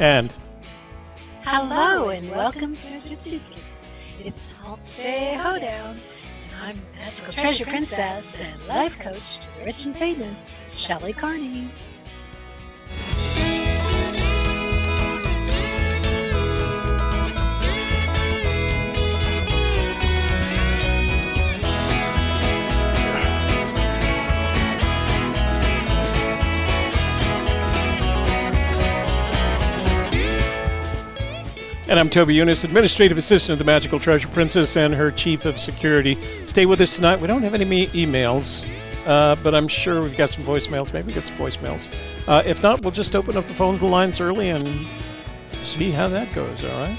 And hello and welcome to Gypsy Kiss. It's Humpday Hoedown. I'm Magical Treasure Princess and life coach to the rich and famous, Shelley Carney. And I'm Toby Younis, Administrative Assistant of the Magical Treasure Princess and her Chief of Security. Stay with us tonight. We don't have any emails, but I'm sure we've got some voicemails. Maybe we get some voicemails. If not, we'll just open up the phone lines early and see how that goes, all right?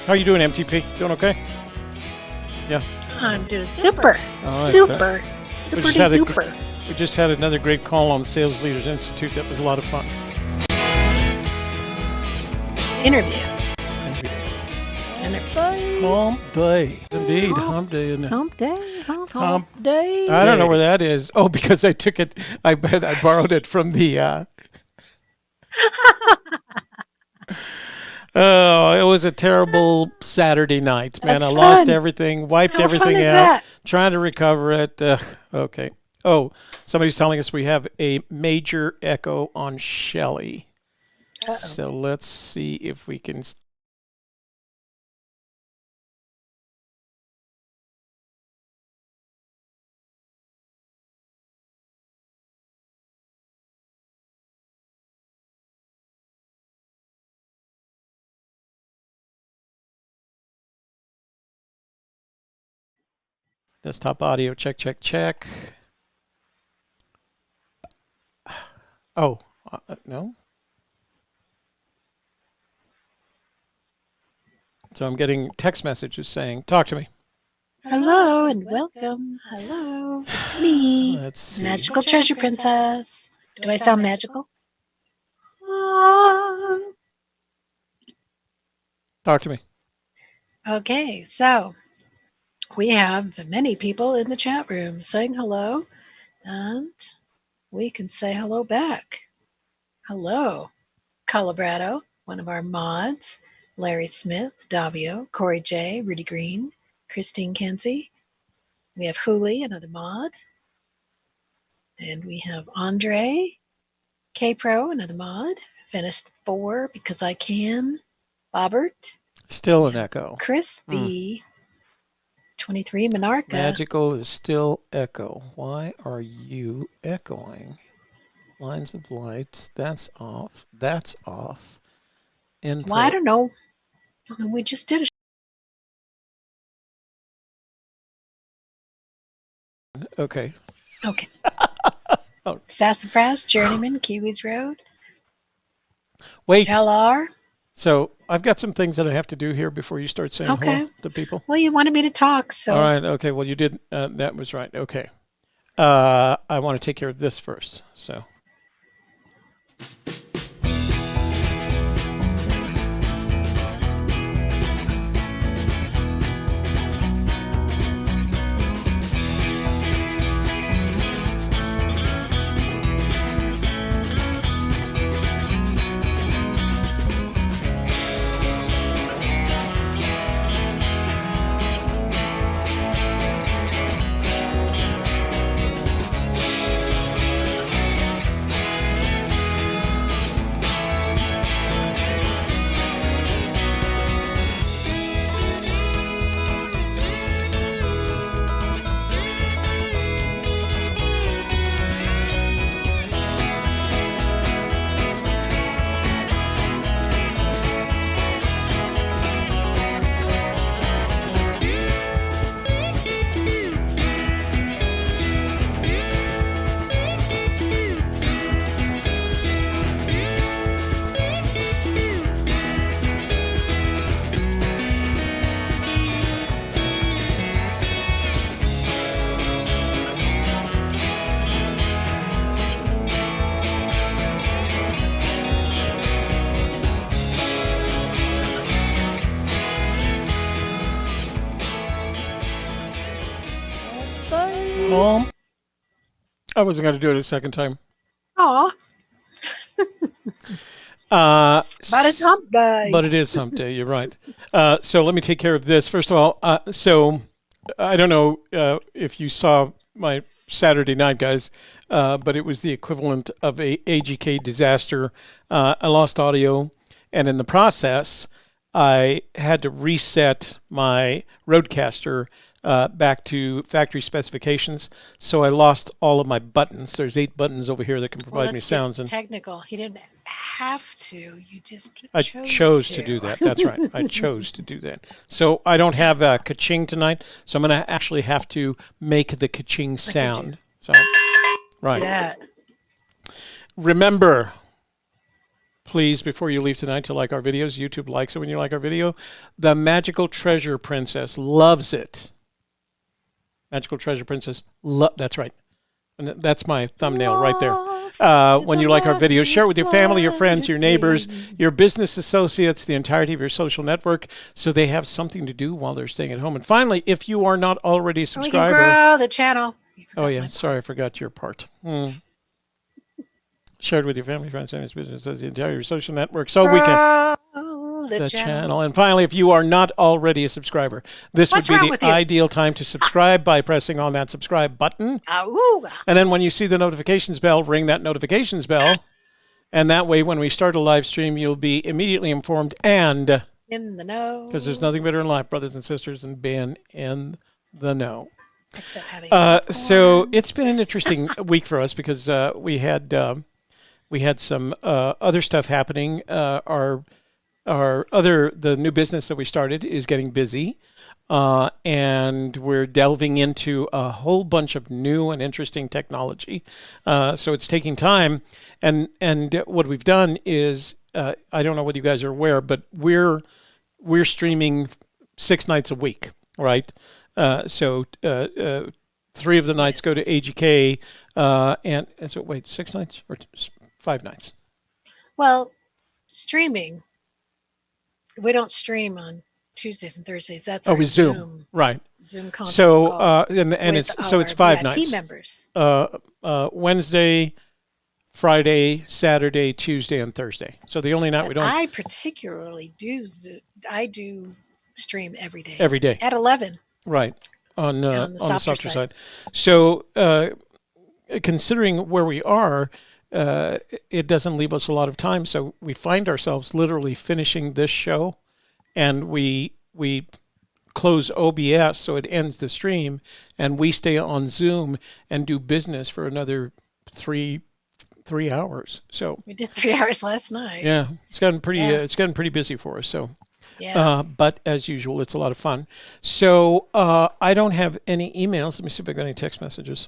How are you doing, MTP? Doing okay? Yeah. I'm doing super. Right, super duper. We just had another great call on the Sales Leaders Institute. That was a lot of fun. Interview. Humpday. Indeed, Humpday. Humpday. I don't know where that is. Oh, because I took it. I borrowed it from the. Oh, it was a terrible Saturday night, man. That's I lost fun. everything, wiped How everything fun is out, that? trying to recover it. Okay. Oh, somebody's telling us we have a major echo on Shelley. Uh-oh. So let's see if we can. Desktop audio, check. Oh, no. So I'm getting text messages saying, talk to me. Hello and welcome. Hello. It's me. Let's see. Magical Treasure Princess. Do I sound magical? Talk to me. Okay, so we have many people in the chat room saying hello, and we can say hello back. Hello, Colorado, one of our mods, Larry Smith, Davio, Corey J, Rudy Green, Christine Kenzie. We have Hooli, another mod. And we have Andre, K-Pro, another mod. Finished 4 because I can. Bobbert. Still an echo. Chris B. 23, Monarca. Magical is still echo. Why are you echoing? Lines of lights. That's off. That's off. Input. Well, I don't know. We just did a Okay. Oh. Sassafras, Journeyman, Kiwis Road. Wait. LR. So I've got some things that I have to do here before you start saying hello to people. Well, you wanted me to talk, so. All right. Okay. Well, you did. That was right. Okay. I want to take care of this first. So. I wasn't going to do it a second time. Aw. But it's hump day. But it is hump day. You're right. So let me take care of this. First of all, so I don't know if you saw my Saturday night, guys, but it was the equivalent of a AGK disaster. I lost audio, and in the process, I had to reset my Rodecaster back to factory specifications. So I lost all of my buttons. There's 8 buttons over here that can provide me sounds. And technical. He didn't have to. You just I chose to do that. That's right. I chose to do that. So I don't have a ka-ching tonight. So I'm going to actually have to make the ka-ching sound. So, right. Yeah. Remember, please, before you leave tonight, to like our videos. YouTube likes it when you like our video. The Magical Treasure Princess loves it. Magical Treasure Princess. That's right. And that's my thumbnail right there. When you like our videos, share it with your family, your friends, your neighbors, your business associates, the entirety of your social network, so they have something to do while they're staying at home. And finally, if you are not already a subscriber. We can grow the channel. Oh, yeah. Sorry, I forgot your part. Shared with your family, friends, and business, the entire social network, so we can the channel. And finally, if you are not already a subscriber, this would be the ideal time to subscribe by pressing on that subscribe button. And then when you see the notifications bell, ring that notifications bell, and that way, when we start a live stream, you'll be immediately informed and in the know. Because there's nothing better in life, brothers and sisters, than being in the know. Except having so it's been an interesting week for us because we had some other stuff happening. The new business that we started is getting busy, and we're delving into a whole bunch of new and interesting technology. So it's taking time, and what we've done is I don't know whether you guys are aware, but we're streaming 6 nights a week, right? So 3 of the nights go to AGK, and so wait, 6 nights or 5 nights? Well, streaming. We don't stream on Tuesdays and Thursdays. That's our Zoom, right? Zoom conference. So and it's 5 nights. Members. Wednesday, Friday, Saturday, Tuesday, and Thursday. So the only night we don't. I particularly do. I do stream every day. Every day at 11. Right on the softer side. So considering where we are. It doesn't leave us a lot of time, so we find ourselves literally finishing this show, and we close OBS so it ends the stream, and we stay on Zoom and do business for another three hours. So we did 3 hours last night. Yeah, it's gotten pretty busy for us. So. Yeah. But as usual, it's a lot of fun. So I don't have any emails. Let me see if I got any text messages.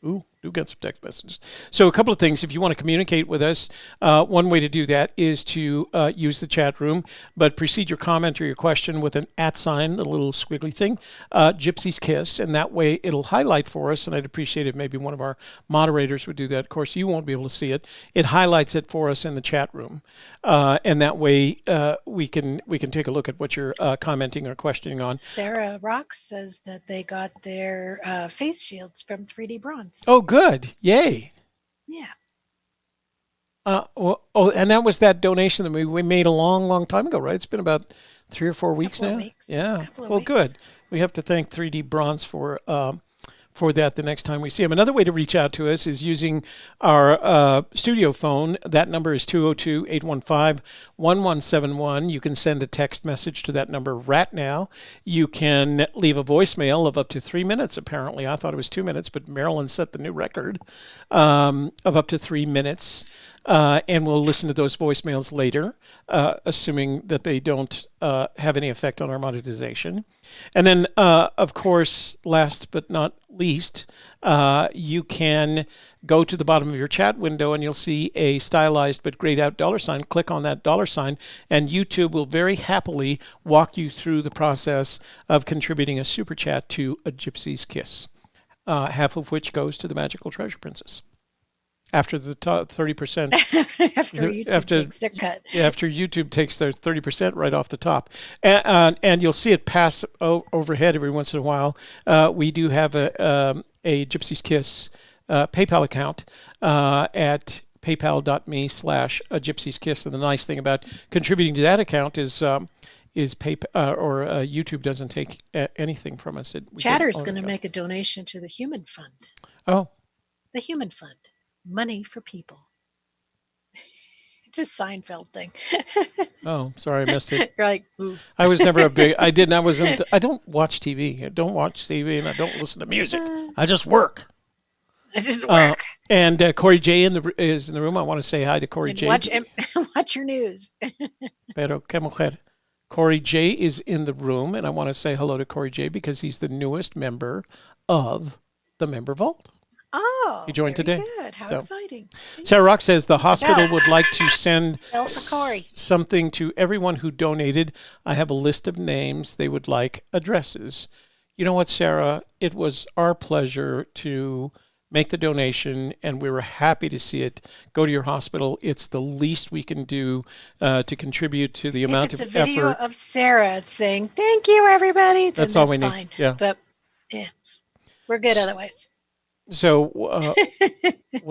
Ooh, do get some text messages. So a couple of things. If you want to communicate with us, one way to do that is to use the chat room, but precede your comment or your question with an @ sign, the little squiggly thing, Gypsy's Kiss, and that way it'll highlight for us, and I'd appreciate if maybe one of our moderators would do that. Of course, you won't be able to see it. It highlights it for us in the chat room, and that way we can take a look at what you're commenting or questioning on. Sarah Rock says that they got their face shields from 3D Bronze. Oh, good. Yay. Yeah. And that was that donation that we made a long time ago, right? It's been about 3 or 4 weeks now. Yeah. Well, good. We have to thank 3D Bronze for that the next time we see them. Another way to reach out to us is using our studio phone. That number is 202-815-1171. You can send a text message to that number right now. You can leave a voicemail of up to 3 minutes, apparently. I thought it was 2 minutes, but Marilyn set the new record of up to 3 minutes. And we'll listen to those voicemails later, assuming that they don't have any effect on our monetization. And then, of course, last but not least, you can go to the bottom of your chat window and you'll see a stylized but grayed out $sign. Click on that $sign, and YouTube will very happily walk you through the process of contributing a super chat to a Gypsy's Kiss, half of which goes to the Magical Treasure Princess. After the 30%. after YouTube takes their cut. Yeah, after YouTube takes their 30% right off the top. And you'll see it pass overhead every once in a while. We do have a Gypsy's Kiss PayPal account at paypal.me/Gypsy's Kiss. And the nice thing about contributing to that account is YouTube doesn't take anything from us. Chatter's going to make a donation to the Human Fund. Oh. The Human Fund. Money for people. It's a Seinfeld thing. Oh, sorry, I missed it. You're like, ooh. I was never a big. I don't watch TV. I don't watch TV, and I don't listen to music. I just work. And Corey J is in the room. I want to say hi to Corey J. Watch your news. Pero que mujer. Corey J is in the room, and I want to say hello to Corey J because he's the newest member of the Member Vault. Oh, he joined today. Good. How exciting. Sarah Rock says the hospital would like to send something to everyone who donated. I have a list of names. They would like addresses. You know what, Sarah? It was our pleasure to make the donation, and we were happy to see it go to your hospital. It's the least we can do to contribute to the amount of effort. It's a video of Sarah saying, thank you, everybody. That's all we need. Yeah. But we're good otherwise. So what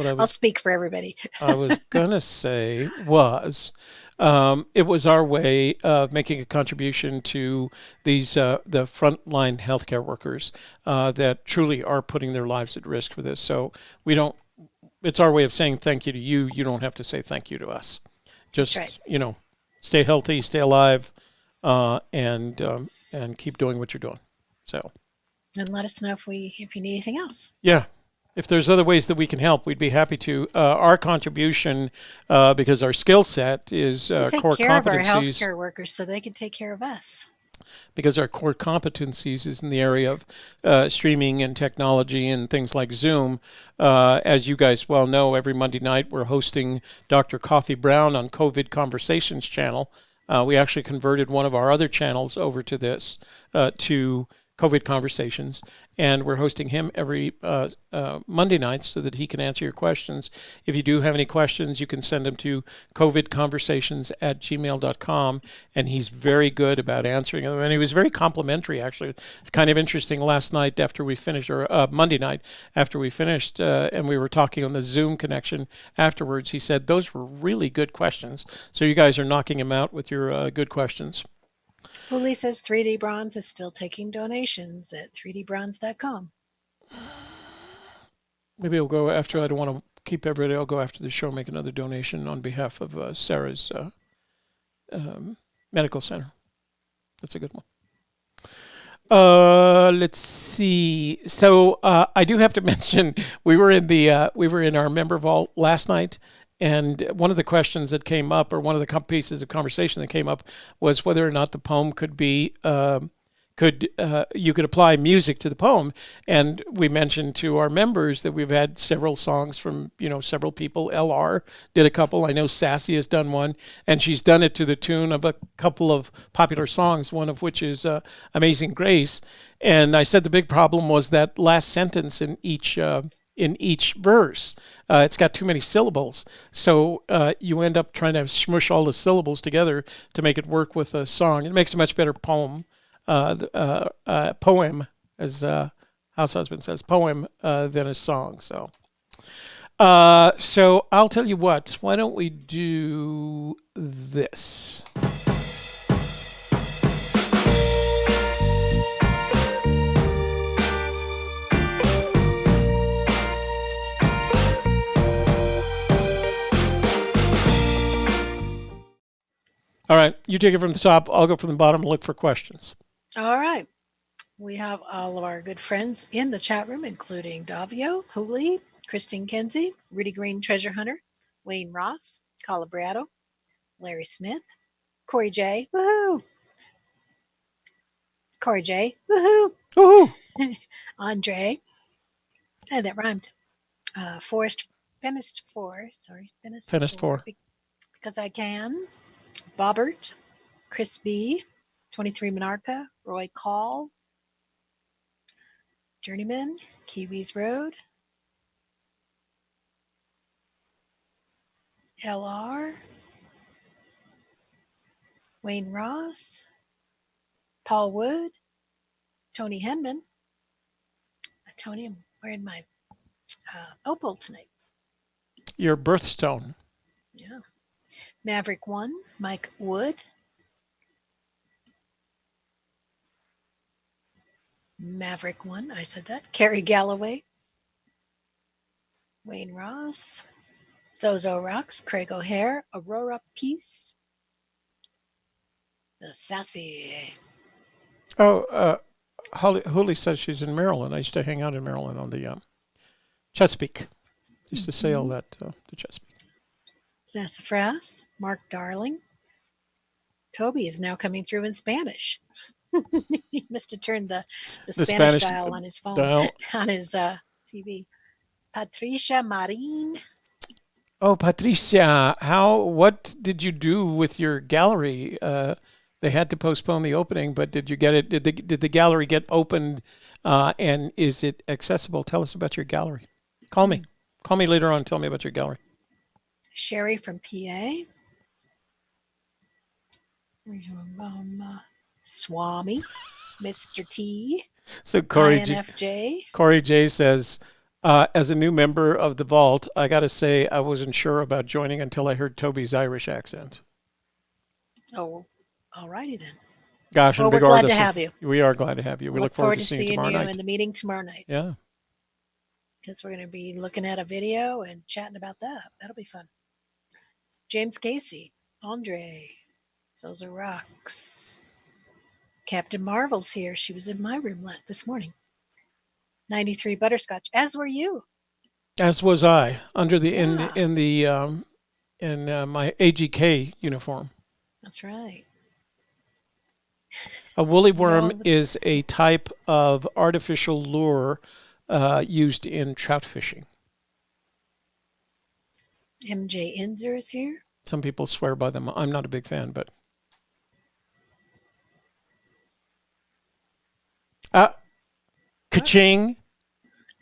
I'll speak for everybody. I was going to say was it was our way of making a contribution to these the frontline healthcare workers that truly are putting their lives at risk for this. So it's our way of saying thank you to you. You don't have to say thank you to us. Just, stay healthy, stay alive, and keep doing what you're doing. So. And let us know if you need anything else. Yeah. If there's other ways that we can help, we'd be happy to. Our contribution, because our skill set is core competencies. Take care of our healthcare workers so they can take care of us. Because our core competencies is in the area of streaming and technology and things like Zoom. As you guys well know, every Monday night we're hosting Dr. Coffee Brown on COVID Conversations channel. We actually converted one of our other channels over to this, to COVID Conversations, and we're hosting him every Monday night so that he can answer your questions. If you do have any questions, you can send them to covidconversations@gmail.com, and he's very good about answering them. And he was very complimentary, actually. It's kind of interesting. Last night after we finished, or Monday night after we finished, and we were talking on the Zoom connection afterwards, he said, those were really good questions. So you guys are knocking him out with your good questions. Hooli says 3D Bronze is still taking donations at 3dbronze.com. Maybe I'll go after. I don't want to keep everybody. I'll go after the show, make another donation on behalf of Sarah's medical center. That's a good one. Let's see. So I do have to mention we were in our member vault last night. And one of the questions that came up, or one of the pieces of conversation that came up, was whether or not the poem could be, you could apply music to the poem. And we mentioned to our members that we've had several songs from, several people. LR did a couple. I know Sassy has done one, and she's done it to the tune of a couple of popular songs, one of which is Amazing Grace. And I said the big problem was that last sentence in each verse. It's got too many syllables. So you end up trying to smush all the syllables together to make it work with a song. It makes a much better poem, as House Husband says, poem than a song. So I'll tell you what, why don't we do this? All right, you take it from the top. I'll go from the bottom and look for questions. All right. We have all of our good friends in the chat room, including Davio, Hooli, Christine Kenzie, Rudy Green Treasure Hunter, Wayne Ross, Calabrado, Larry Smith, Corey J. Woohoo! Corey J. Woohoo! Woohoo! Andre. Hey, that rhymed. Fennis 4. Because I can. Bobbert, Chris B, 23 Monarcha, Roy Call, Journeyman, Kiwis Road, LR, Wayne Ross, Paul Wood, Tony Henman. Tony, I'm wearing my opal tonight. your birthstone. Yeah. Maverick 1, Mike Wood. Maverick 1, I said that. Carrie Galloway. Wayne Ross. Zozo Rocks. Craig O'Hare. Aurora Peace. The Sassy. Oh, Holly says she's in Maryland. I used to hang out in Maryland on the Chesapeake. Used to sail that the Chesapeake. Sassafras. Mark Darling. Toby is now coming through in Spanish. He must have turned the Spanish dial on his phone, on his TV. Patricia Marin. Oh, Patricia, what did you do with your gallery? They had to postpone the opening, but did you get it? Did the gallery get opened? And is it accessible? Tell us about your gallery. Call me. Call me later on and tell me about your gallery. Sherry from PA. Swami. Mr. T. So Corey J says, as a new member of the Vault, I got to say I wasn't sure about joining until I heard Toby's Irish accent. Oh, all righty then. Gosh, well, we're glad to have you. We are glad to have you. We look forward to seeing you tomorrow night. In the meeting tomorrow night. Yeah. Because we're going to be looking at a video and chatting about that. That'll be fun. James Casey, Andre, Zozo Rocks. Captain Marvel's here. She was in my room this morning. 93 Butterscotch, as were you. As was I, under the in my AGK uniform. That's right. A woolly worm is a type of artificial lure used in trout fishing. MJ Inzer is here. Some people swear by them. I'm not a big fan, but. Ka-ching.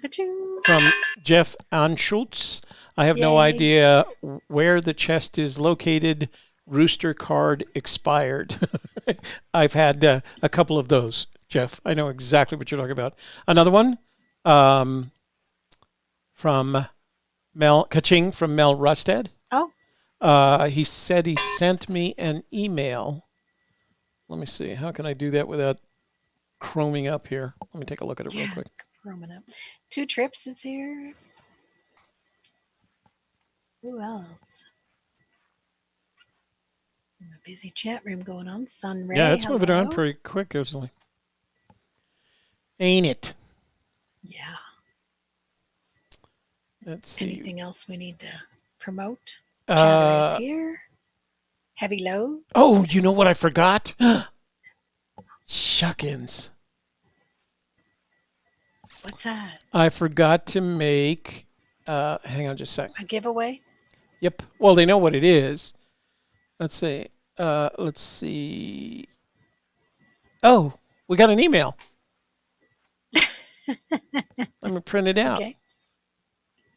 Ka-ching. From Jeff Anschutz. I have no idea where the chest is located. Rooster card expired. I've had a couple of those, Jeff. I know exactly what you're talking about. Another one from Mel Ka-ching from Mel Rusted. Oh. He said he sent me an email. Let me see. How can I do that without chroming up here? Let me take a look at it real quick. Chroming up. 2 Trips is here. Who else? A busy chat room going on. Sunray. Yeah, it's moving around pretty quick, isn't it? Ain't it? Yeah. Let's see. Anything else we need to promote? Chatter is here. Heavy Low. Oh, you know what I forgot? Shuckins. What's that? I forgot to make, hang on just a sec. A giveaway? Yep. Well, they know what it is. Let's see. Let's see. Oh, we got an email. Let me print it out.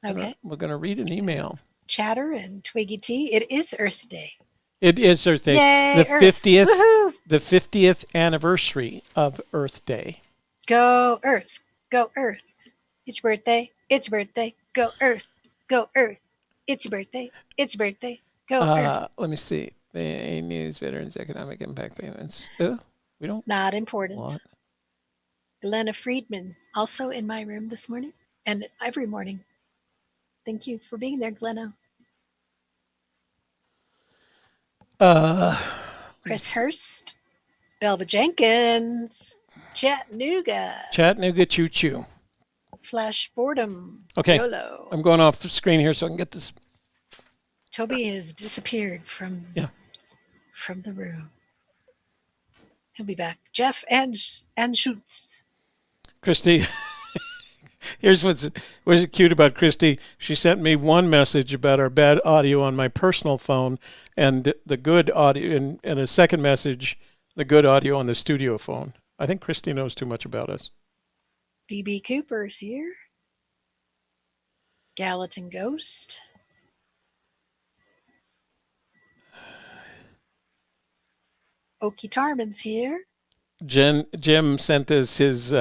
Okay. We're going to read an email. Chatter and Twiggy T. It is Earth Day. It is Earth Day. Yay, the 50th. Woohoo! The 50th anniversary of Earth Day. Go Earth. Go Earth. It's your birthday. It's your birthday. Go Earth. Go Earth. It's your birthday. It's your birthday. Go Earth. Let me see. News, veterans, economic impact payments. We don't. Not important. What? Glenna Friedman, also in my room this morning and every morning. Thank you for being there, Glenna. Chris Hurst, Belva Jenkins, Chattanooga Choo Choo. Flash Fordham. Okay, YOLO. I'm going off the screen here so I can get this. Toby has disappeared from the room. He'll be back. Jeff and Schutz. Christy, here's what's cute about Christy. She sent me one message about our bad audio on my personal phone and the good audio, and a second message, the good audio on the studio phone. I think Christy knows too much about us. DB Cooper's here. Gallatin Ghost. Okie Tarman's here. Jim sent us his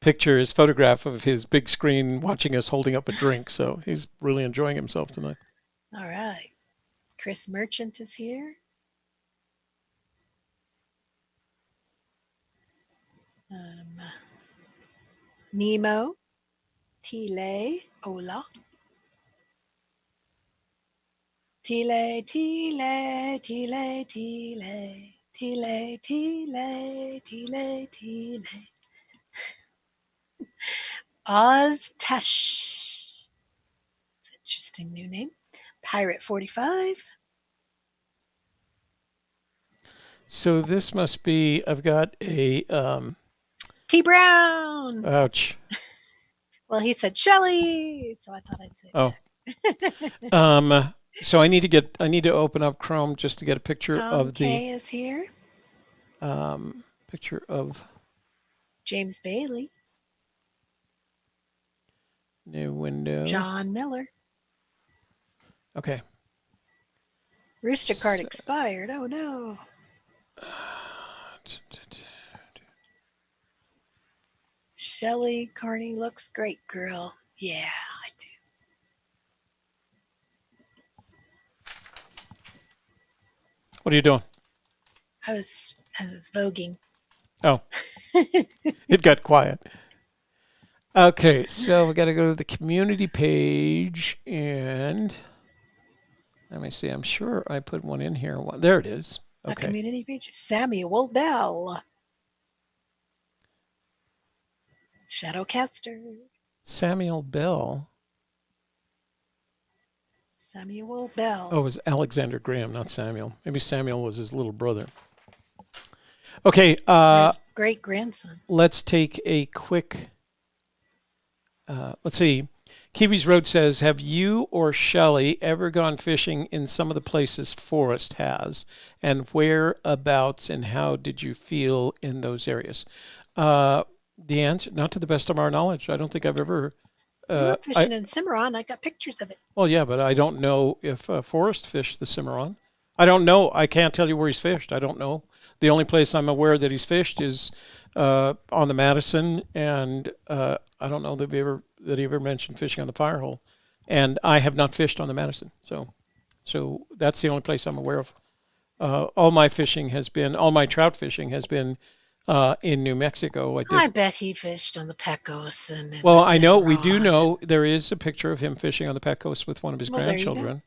picture, his photograph of his big screen watching us holding up a drink. So he's really enjoying himself tonight. All right. Chris Merchant is here. Nemo. Tile. Ola. Tile, Tile, Tile, Tile. Tile, Tile, Tile, Tile. Oz Tash. It's an interesting new name. Pirate 45. So this must be, I've got a, T Brown. ouch. Well, he said Shelley, so I thought I'd say. Oh. So I need to open up Chrome just to get a picture Tom of the K is here. Picture of James Bailey. new window. John Miller. Okay. Rooster card expired. Oh no. Shelley Carney looks great, girl. Yeah, I do. What are you doing? I was voguing. Oh, it got quiet. Okay, so we got to go to the community page and let me see. I'm sure I put one in here. There it is. Okay. A community page. Samuel Bell. Shadowcaster. Samuel Bell. Samuel Bell. Oh, it was Alexander Graham, not Samuel. Maybe Samuel was his little brother. Okay. His great grandson. Let's take a quick. Let's see. Kiwi's Road says, have you or Shelley ever gone fishing in some of the places Forrest has? And whereabouts and how did you feel in those areas? The answer, not to the best of our knowledge. I don't think I've ever. We went fishing in Cimarron. I got pictures of it. Well, yeah, but I don't know if Forrest fished the Cimarron. I don't know. I can't tell you where he's fished. I don't know. The only place I'm aware that he's fished is on the Madison, and I don't know that he ever mentioned fishing on the Firehole, and I have not fished on the Madison. So that's the only place I'm aware of. All my trout fishing has been in New Mexico. I bet he fished on the Pecos. I know, we do know there is a picture of him fishing on the Pecos with one of his grandchildren,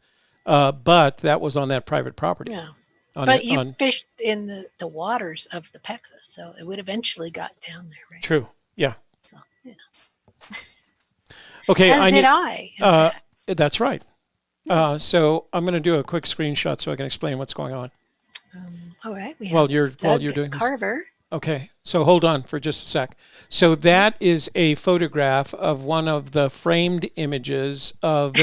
but that was on that private property. Yeah. But you fished in the waters of the Pecos, so it would eventually got down there, right? True. Yeah. So, yeah. Okay. As did I. That's right. So I'm going to do a quick screenshot so I can explain what's going on. All right. We have while you're doing Carver. This. Okay. So hold on for just a sec. So that is a photograph of one of the framed images of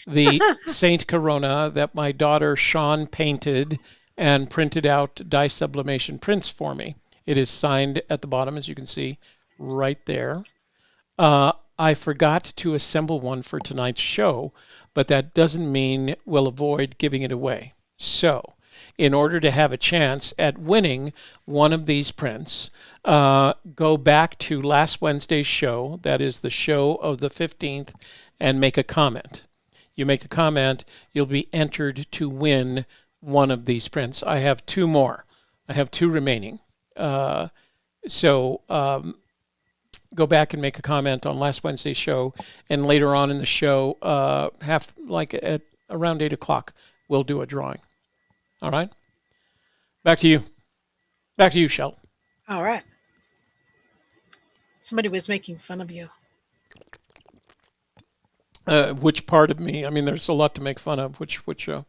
the Saint Corona that my daughter Sean painted and printed out dye sublimation prints for me. It is signed at the bottom, as you can see right there. I forgot to assemble one for tonight's show, but that doesn't mean we'll avoid giving it away. So, in order to have a chance at winning one of these prints, go back to last Wednesday's show, that is the show of the 15th, and make a comment. You make a comment, you'll be entered to win one of these prints. I have two more. I have two remaining. Go back and make a comment on last Wednesday's show, and later on in the show, at around 8 o'clock, we'll do a drawing. All right? Back to you. Back to you, Shell. All right. Somebody was making fun of you. Which part of me? I mean, there's a lot to make fun of. Which show?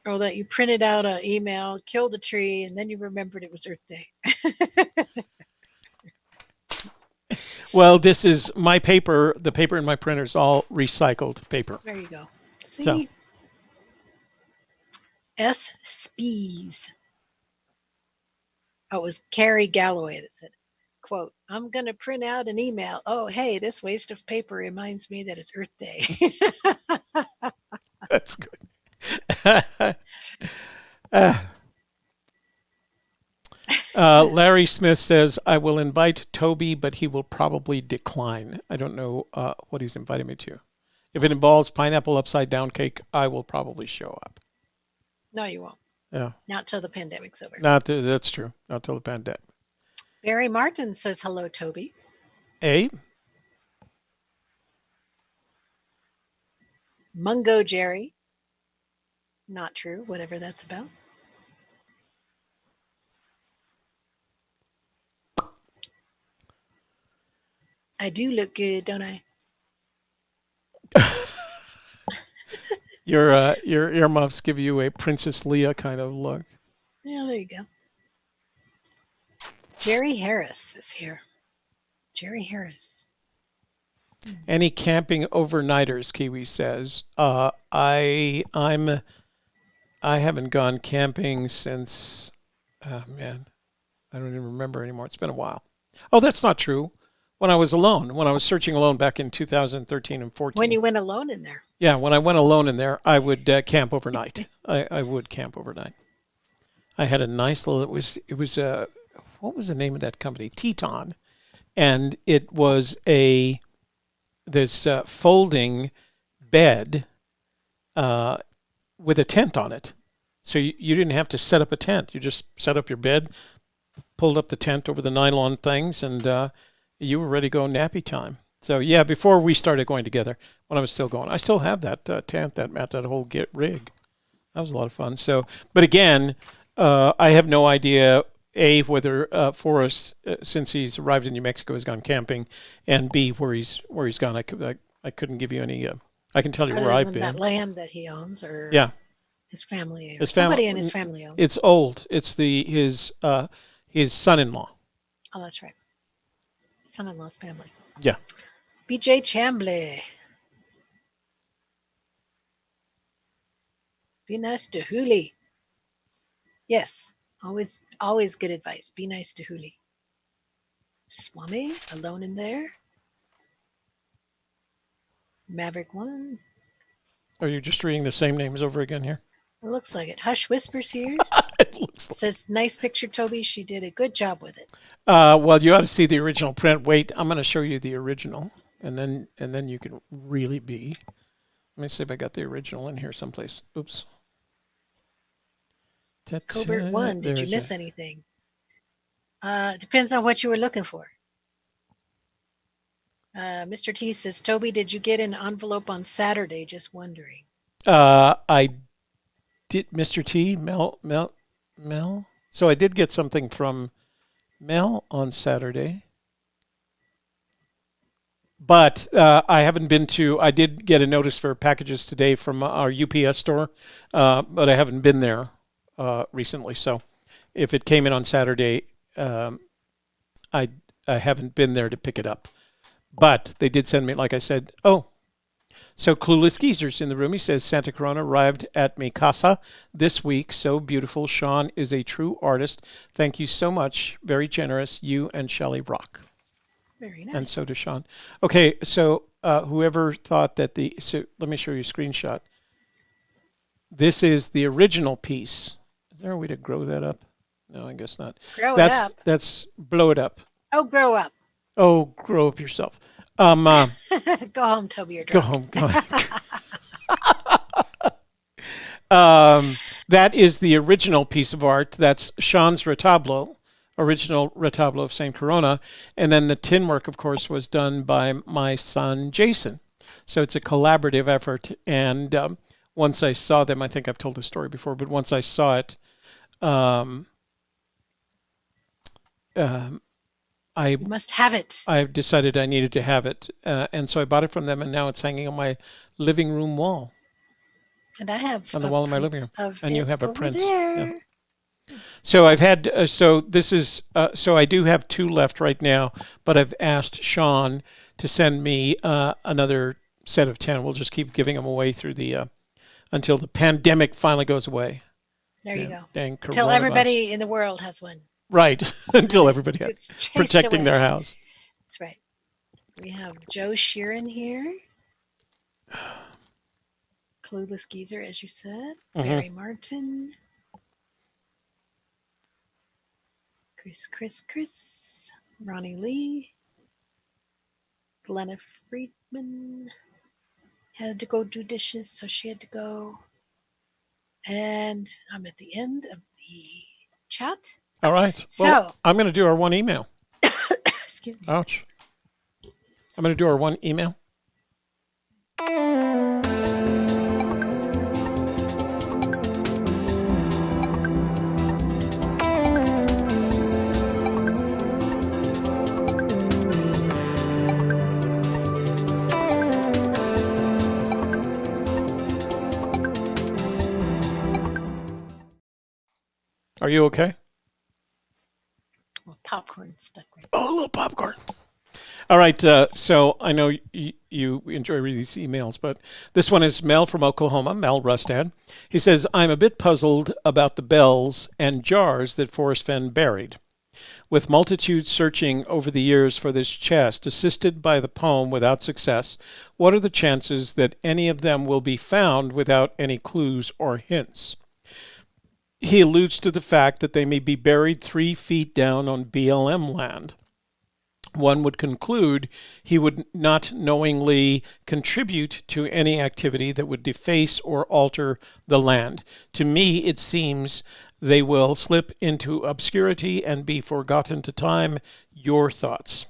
Oh, that you printed out an email, killed a tree, and then you remembered it was Earth Day. Well, this is my paper. The paper in my printer is all recycled paper. There you go. See? So. S. Spees. Oh, it was Carrie Galloway that said, quote, I'm going to print out an email. Oh, hey, this waste of paper reminds me that it's Earth Day. That's good. Larry Smith says, I will invite Toby, but he will probably decline. I don't know what he's inviting me to. If it involves pineapple upside down cake, I will probably show up. No, you won't. Yeah. Not till the pandemic's over. That's true. Not till the pandemic. Barry Martin says, hello, Toby. A. Mungo Jerry. Not true, whatever that's about. I do look good, don't I? Your earmuffs give you a Princess Leia kind of look. Yeah, there you go. Jerry Harris is here. Jerry Harris. Any camping overnighters? Kiwi says. I haven't gone camping since. Oh man, I don't even remember anymore. It's been a while. Oh, that's not true. When I was alone, when I was searching alone back in 2013 and 14. When you went alone in there. Yeah, when I went alone in there, I would camp overnight. I would camp overnight. I had a nice little. It was what was the name of that company? Teton, and it was this folding bed with a tent on it. So you didn't have to set up a tent. You just set up your bed, pulled up the tent over the nylon things, and you were ready to go nappy time. So yeah, before we started going together, when I was still going, I still have that tent, that whole rig. That was a lot of fun. So, but again, I have no idea whether Forrest, since he's arrived in New Mexico, has gone camping, and B, where he's gone. I couldn't give you any. I can tell you where I've been. That land that he owns, or yeah, his family, somebody in his family owns. It's old. It's his son-in-law. Oh, that's right. Son-in-law's family. Yeah. BJ Chambly. Be nice to Huli. Yes, always good advice. Be nice to Huli. Swami, alone in there. Maverick One. Are you just reading the same names over again here? It looks like it. Hush Whispers here. It looks like. Says, nice picture, Toby. She did a good job with it. Well, you ought to see the original print. Wait, I'm going to show you the original, and then you can really be. Let me see if I got the original in here someplace. Oops. Cobert 1, did you miss anything? Depends on what you were looking for. Mr. T says, Toby, did you get an envelope on Saturday? Just wondering. I did, Mr. T, Mel. So I did get something from Mel on Saturday. But I haven't been to, I did get a notice for packages today from our UPS store, but I haven't been there recently. So if it came in on Saturday, I haven't been there to pick it up. But they did send me, like I said, so Clueless Geezer's in the room. He says, Santa Corona arrived at mi casa this week. So beautiful. Sean is a true artist. Thank you so much. Very generous. You and Shelley rock. Very nice. And so does Sean. Okay, so whoever thought that so let me show you a screenshot. This is the original piece. Is there a way to grow that up? No, I guess not. Grow it up. That's blow it up. Oh, grow up. Oh, grow up yourself. Go home, Toby. You're drunk. Go home. That is the original piece of art. That's Sean's retablo, original retablo of Saint Corona. And then the tin work, of course, was done by my son, Jason. So it's a collaborative effort. And once I saw them, I think I've told this story before, but once I saw it, You must have it. I decided I needed to have it. And so I bought it from them, and now it's hanging on my living room wall. And I have on the wall of my living room. And you have a print. Yeah. So I've had, so I do have 2 left right now, but I've asked Sean to send me another set of 10. We'll just keep giving them away through until the pandemic finally goes away. There you go. Dang, until everybody in the world has one. Right. Until everybody has protecting their house. That's right. We have Joe Sheeran here. Clueless Geezer, as you said. Barry Martin. Chris, Ronnie Lee, Glenna Friedman had to go do dishes, so she had to go. And I'm at the end of the chat. All right. Well, I'm going to do our one email. Excuse me. Ouch. I'm going to do our one email. Are you okay? Well, popcorn stuck right there. Oh, a little popcorn. All right. So I know you enjoy reading these emails, but this one is Mel from Oklahoma, Mel Rustad. He says, I'm a bit puzzled about the bells and jars that Forrest Fenn buried. With multitudes searching over the years for this chest, assisted by the poem without success, what are the chances that any of them will be found without any clues or hints? He alludes to the fact that they may be buried 3 feet down on BLM land. One would conclude he would not knowingly contribute to any activity that would deface or alter the land. To me, it seems they will slip into obscurity and be forgotten to time. Your thoughts?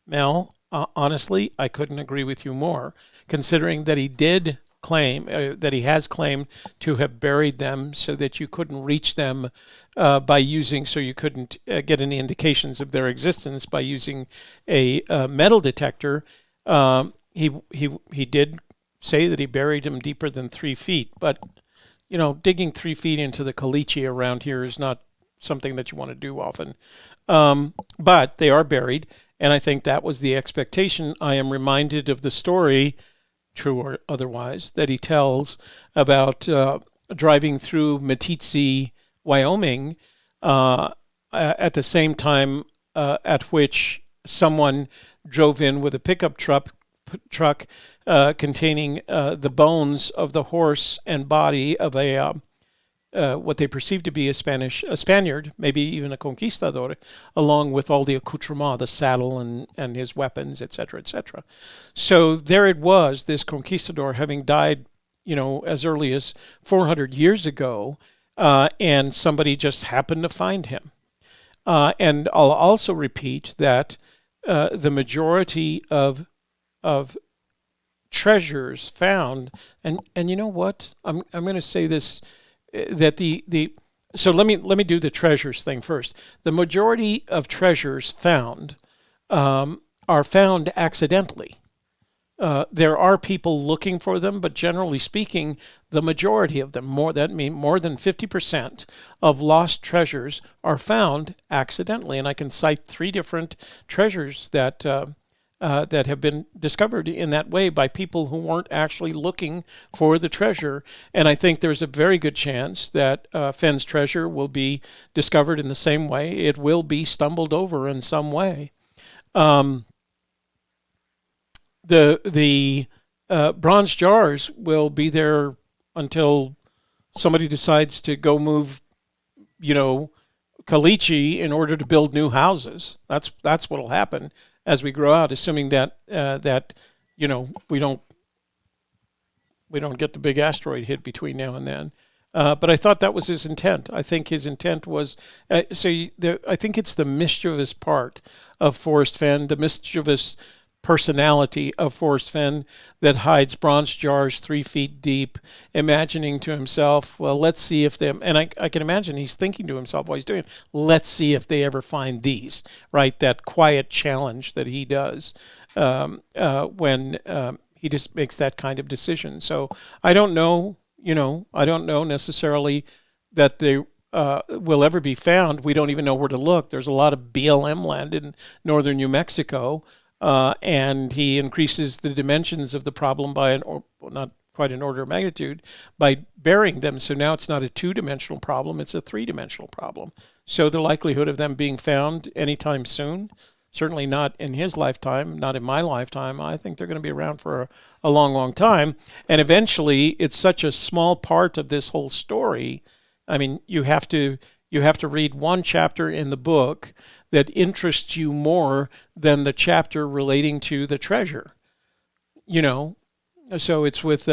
Mel, honestly, I couldn't agree with you more, considering that he did claim that he has claimed to have buried them so that you couldn't reach them by using, so you couldn't get any indications of their existence by using a metal detector. He did say that he buried them deeper than 3 feet, but you know, digging 3 feet into the caliche around here is not something that you want to do often. But they are buried, and I think that was the expectation. I am reminded of the story, true or otherwise, that he tells about driving through Meeteetse, Wyoming, at the same time at which someone drove in with a pickup truck containing the bones of the horse and body of a what they perceived to be a Spaniard, maybe even a conquistador, along with all the accoutrement, the saddle and his weapons, etc., etc. So there it was, this conquistador having died, you know, as early as 400 years ago, and somebody just happened to find him. And I'll also repeat that the majority of treasures found, and you know what? I'm going to say this. That so let me do the treasures thing first. The majority of treasures found are found accidentally. There are people looking for them, but generally speaking, the majority of them, more than 50% of lost treasures are found accidentally. And I can cite 3 different treasures that have been discovered in that way by people who weren't actually looking for the treasure. And I think there's a very good chance that Fenn's treasure will be discovered in the same way. It will be stumbled over in some way. The bronze jars will be there until somebody decides to go move, you know, caliche in order to build new houses. That's what will happen as we grow out, assuming that you know, we don't get the big asteroid hit between now and then. But I thought that was his intent. I think his intent was I think it's the mischievous part of Forrest Fenn, the mischievous personality of Forrest Fenn that hides bronze jars 3 feet deep, imagining to himself, well, let's see if them, and I can imagine he's thinking to himself while he's doing it, let's see if they ever find these, right? That quiet challenge that he does when he just makes that kind of decision. So I don't know, I don't know necessarily that they will ever be found. We don't even know where to look. There's a lot of BLM land in northern New Mexico. And he increases the dimensions of the problem by not quite an order of magnitude by burying them. So now it's not a 2-dimensional problem, it's a 3-dimensional problem. So the likelihood of them being found anytime soon, certainly not in his lifetime, not in my lifetime. I think they're going to be around for a long, long time. And eventually, it's such a small part of this whole story. I mean, you have to You have to read one chapter in the book that interests you more than the chapter relating to the treasure. You know, so it's with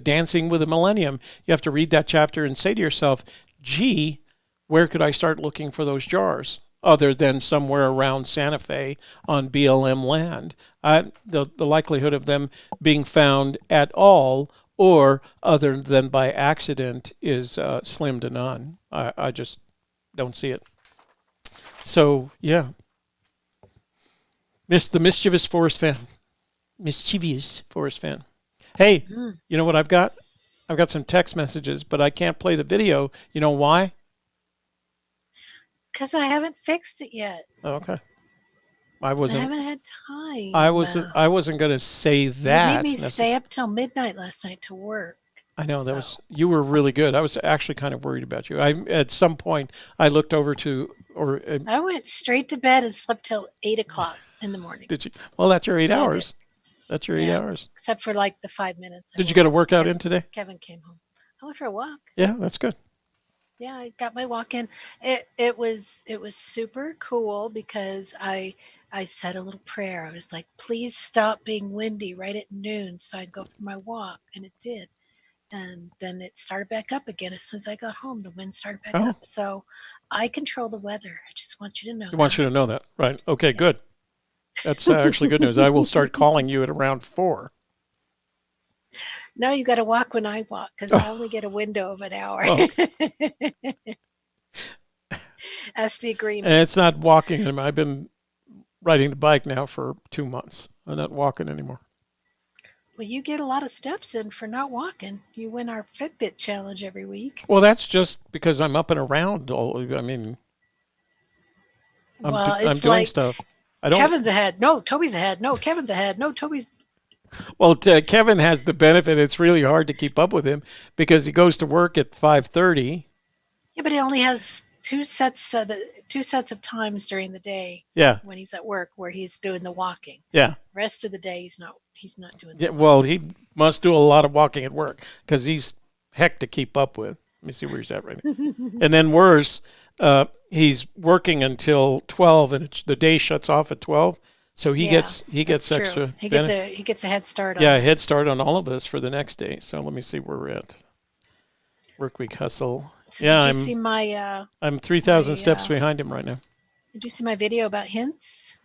Dancing with the Millennium. You have to read that chapter and say to yourself, "Gee, where could I start looking for those jars other than somewhere around Santa Fe on BLM land?" The likelihood of them being found at all or other than by accident is slim to none. I just don't see it. So, yeah. The mischievous forest fan. Mischievous forest fan. Hey, you know what I've got? I've got some text messages, but I can't play the video. You know why? Because I haven't fixed it yet. Oh, okay. I haven't had time. I wasn't going to say that. You made me stay up till midnight last night to work. I know you were really good. I was actually kind of worried about you. At some point I looked over to I went straight to bed and slept till 8 o'clock in the morning. Did you? Well, that's your 8 hours. That's your 8 hours. Except for like the 5 minutes. Did you get a workout in today? Kevin came home. I went for a walk. Yeah, that's good. Yeah, I got my walk in. It was super cool because I said a little prayer. I was like, please stop being windy right at noon so I'd go for my walk. And it did. And then it started back up again. As soon as I got home, the wind started back up. So I control the weather. I just want you to know that. I want you to know that. Right. Okay, good. That's actually good news. I will start calling you at around 4. No, you got to walk when I walk because I only get a window of an hour. Oh. That's the agreement. And it's not walking. I've been riding the bike now for 2 months. I'm not walking anymore. Well, you get a lot of steps in for not walking. You win our Fitbit challenge every week. Well, that's just because I'm up and around. I'm doing stuff. Kevin's ahead. No, Toby's ahead. No, Kevin's ahead. No, Toby's. Well, Kevin has the benefit. It's really hard to keep up with him because he goes to work at 5:30. Yeah, but he only has two sets of times during the day. Yeah. When he's at work, where he's doing the walking. Yeah. Rest of the day, he's not doing. Well, he must do a lot of walking at work because he's heck to keep up with. Let me see where he's at right now. And then worse, he's working until 12, and the day shuts off at 12. So he gets extra. He gets a head start. A head start on all of us for the next day. So let me see where we're at. Work week hustle. So did you see my? I'm 3,000 steps behind him right now. Did you see my video about hints?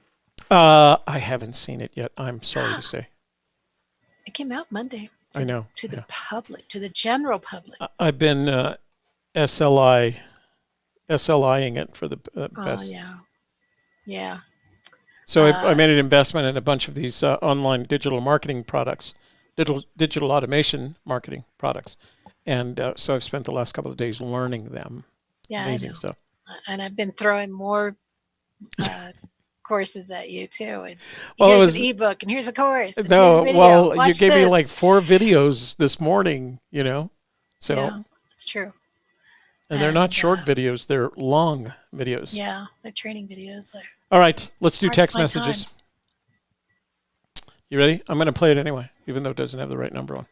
I haven't seen it yet. I'm sorry to say. It came out Monday. I know. To the public, to the general public. I've been SLIing it for the best. Yeah. So I made an investment in a bunch of these online digital marketing products, digital automation marketing products. And so I've spent the last couple of days learning them. Yeah, amazing I know. stuff. And I've been throwing more courses at you too. And here's an ebook, and here's a course. And here's a video. Watch you gave this. me like 4 videos this morning. So yeah, it's true. And they're not short videos; they're long videos. Yeah, they're training videos. All right, let's do text messages. You ready? I'm going to play it anyway, even though it doesn't have the right number on.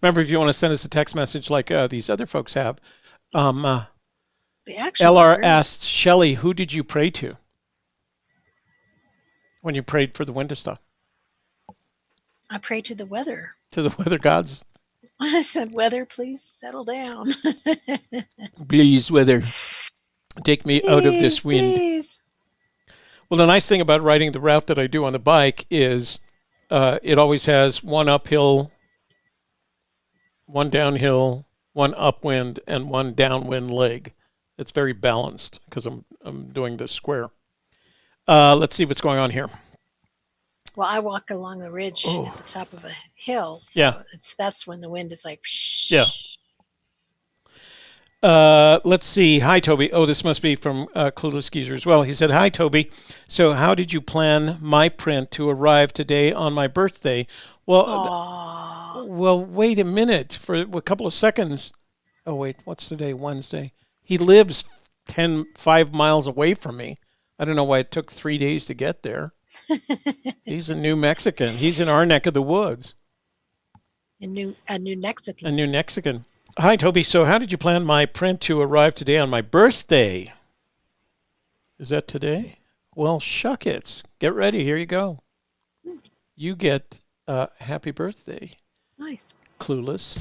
Remember, if you want to send us a text message like these other folks have, LR asked Shelley, "Who did you pray to when you prayed for the wind to stop?" I prayed to the weather. To the weather gods. I said, "Weather, please settle down." Please, weather, take me out of this wind. Please. Well, the nice thing about riding the route that I do on the bike is it always has one uphill, one downhill, one upwind, and one downwind leg. It's very balanced because I'm doing the square. Let's see what's going on here. Well, I walk along the ridge at the top of a hill. So that's when the wind is like, shh. Yeah. Let's see. Hi, Toby. Oh, this must be from Clueless Geezer as well. He said, "Hi, Toby. So how did you plan my print to arrive today on my birthday?" Well, wait a minute for a couple of seconds. Oh, wait. What's today? Wednesday. He lives 5 miles away from me. I don't know why it took 3 days to get there. He's a New Mexican. He's in our neck of the woods. A New Mexican. A New Mexican. Hi, Toby. So how did you plan my print to arrive today on my birthday? Is that today? Well, shuck it. Get ready. Here you go. You get happy birthday. Nice. Clueless.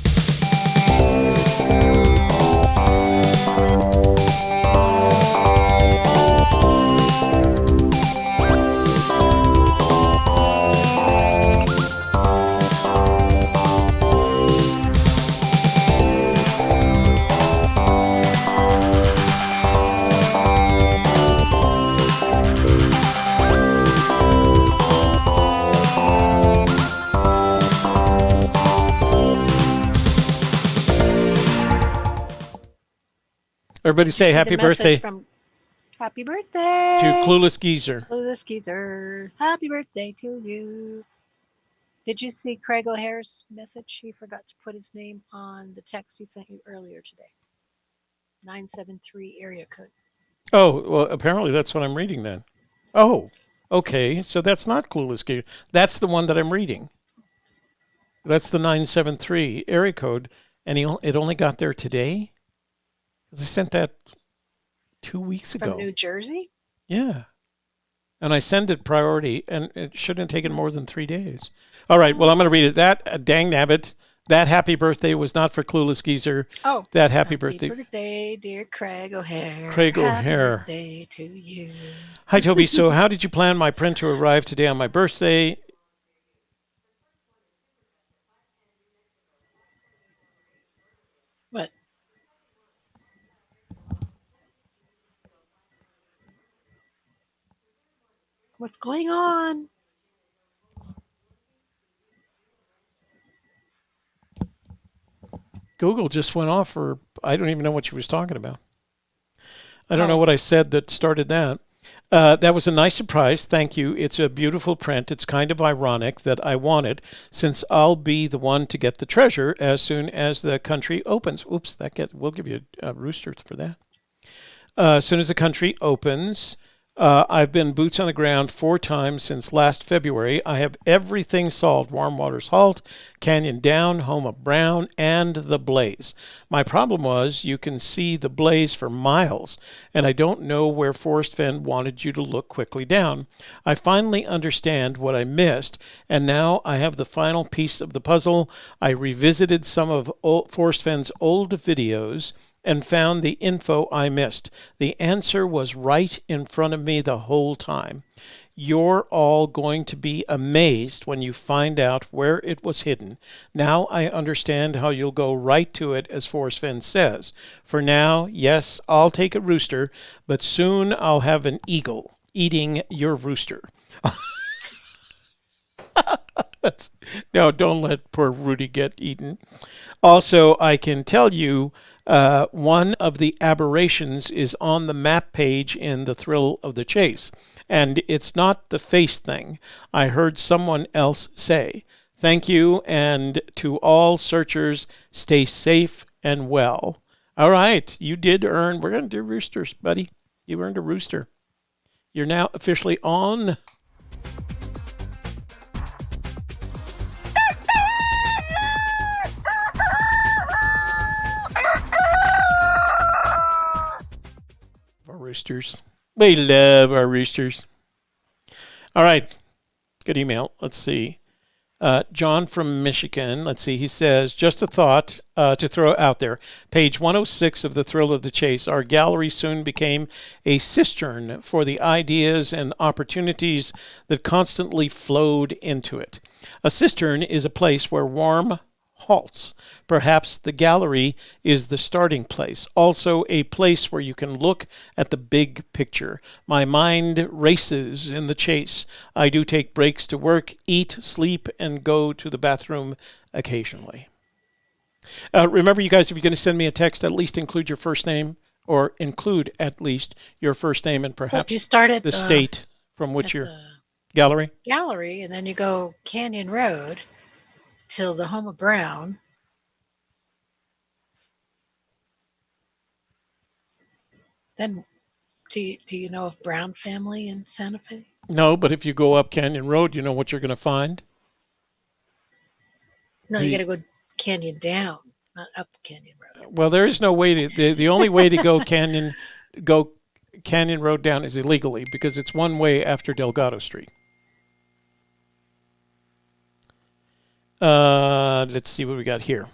Everybody say happy birthday Happy birthday to Clueless Geezer. Clueless Geezer. Happy birthday to you. Did you see Craig O'Hare's message? He forgot to put his name on the text he sent you earlier today. 973 area code. Oh, well, apparently that's what I'm reading then. Oh, okay. So that's not Clueless Geezer. That's the one that I'm reading. That's the 973 area code, and it only got there today? Because I sent that 2 weeks ago. From New Jersey? Yeah. And I send it priority, and it shouldn't have taken more than 3 days. All right, well, I'm going to read it. That, dang nabbit, that happy birthday was not for Clueless Geezer. Oh. That happy birthday. Happy birthday, dear Craig O'Hare. Craig O'Hare. Happy birthday to you. Hi, Toby. So how did you plan my print to arrive today on my birthday? What? What's going on? Google just went off for, I don't even know what she was talking about. I don't know what I said that started that. That was a nice surprise. Thank you. It's a beautiful print. It's kind of ironic that I want it since I'll be the one to get the treasure as soon as the country opens. Oops, we'll give you a rooster for that. As soon as the country opens, I've been boots on the ground 4 times since last February. I have everything solved. Warm Waters Halt, Canyon Down, Home of Brown, and the Blaze. My problem was you can see the Blaze for miles, and I don't know where Forest Fenn wanted you to look quickly down. I finally understand what I missed, and now I have the final piece of the puzzle. I revisited some of Forest Fenn's old videos and found the info I missed. The answer was right in front of me the whole time. You're all going to be amazed when you find out where it was hidden. Now I understand how you'll go right to it, as Forrest Fenn says. For now, yes, I'll take a rooster, but soon I'll have an eagle eating your rooster. No, don't let poor Rudy get eaten. Also, I can tell you one of the aberrations is on the map page in The Thrill of the Chase, and it's not the face thing. I heard someone else say. Thank you, and to all searchers, stay safe and well. All right, you did earn. We're going to do roosters, buddy. You earned a rooster. You're now officially on. Roosters. We love our roosters. All right. Good email. Let's see. John from Michigan. Let's see. He says, just a thought to throw out there. Page 106 of The Thrill of the Chase. Our gallery soon became a cistern for the ideas and opportunities that constantly flowed into it. A cistern is a place where warm halts. Perhaps the gallery is the starting place, also a place where you can look at the big picture. My mind races in the chase. I do take breaks to work, eat, sleep, and go to the bathroom occasionally. Remember, you guys, if you're going to send me a text, at least include your first name, or include at least your first name and perhaps you start at the state from which your gallery. Gallery, and then you go Canyon Road till the Home of Brown. Then, do you know of Brown family in Santa Fe? No, but if you go up Canyon Road, you know what you're going to find? No, you got to go Canyon Down, up Canyon Road. Well, there is no way to. The only way to go Canyon Road down is illegally because it's one way after Delgado Street. Let's see what we got here.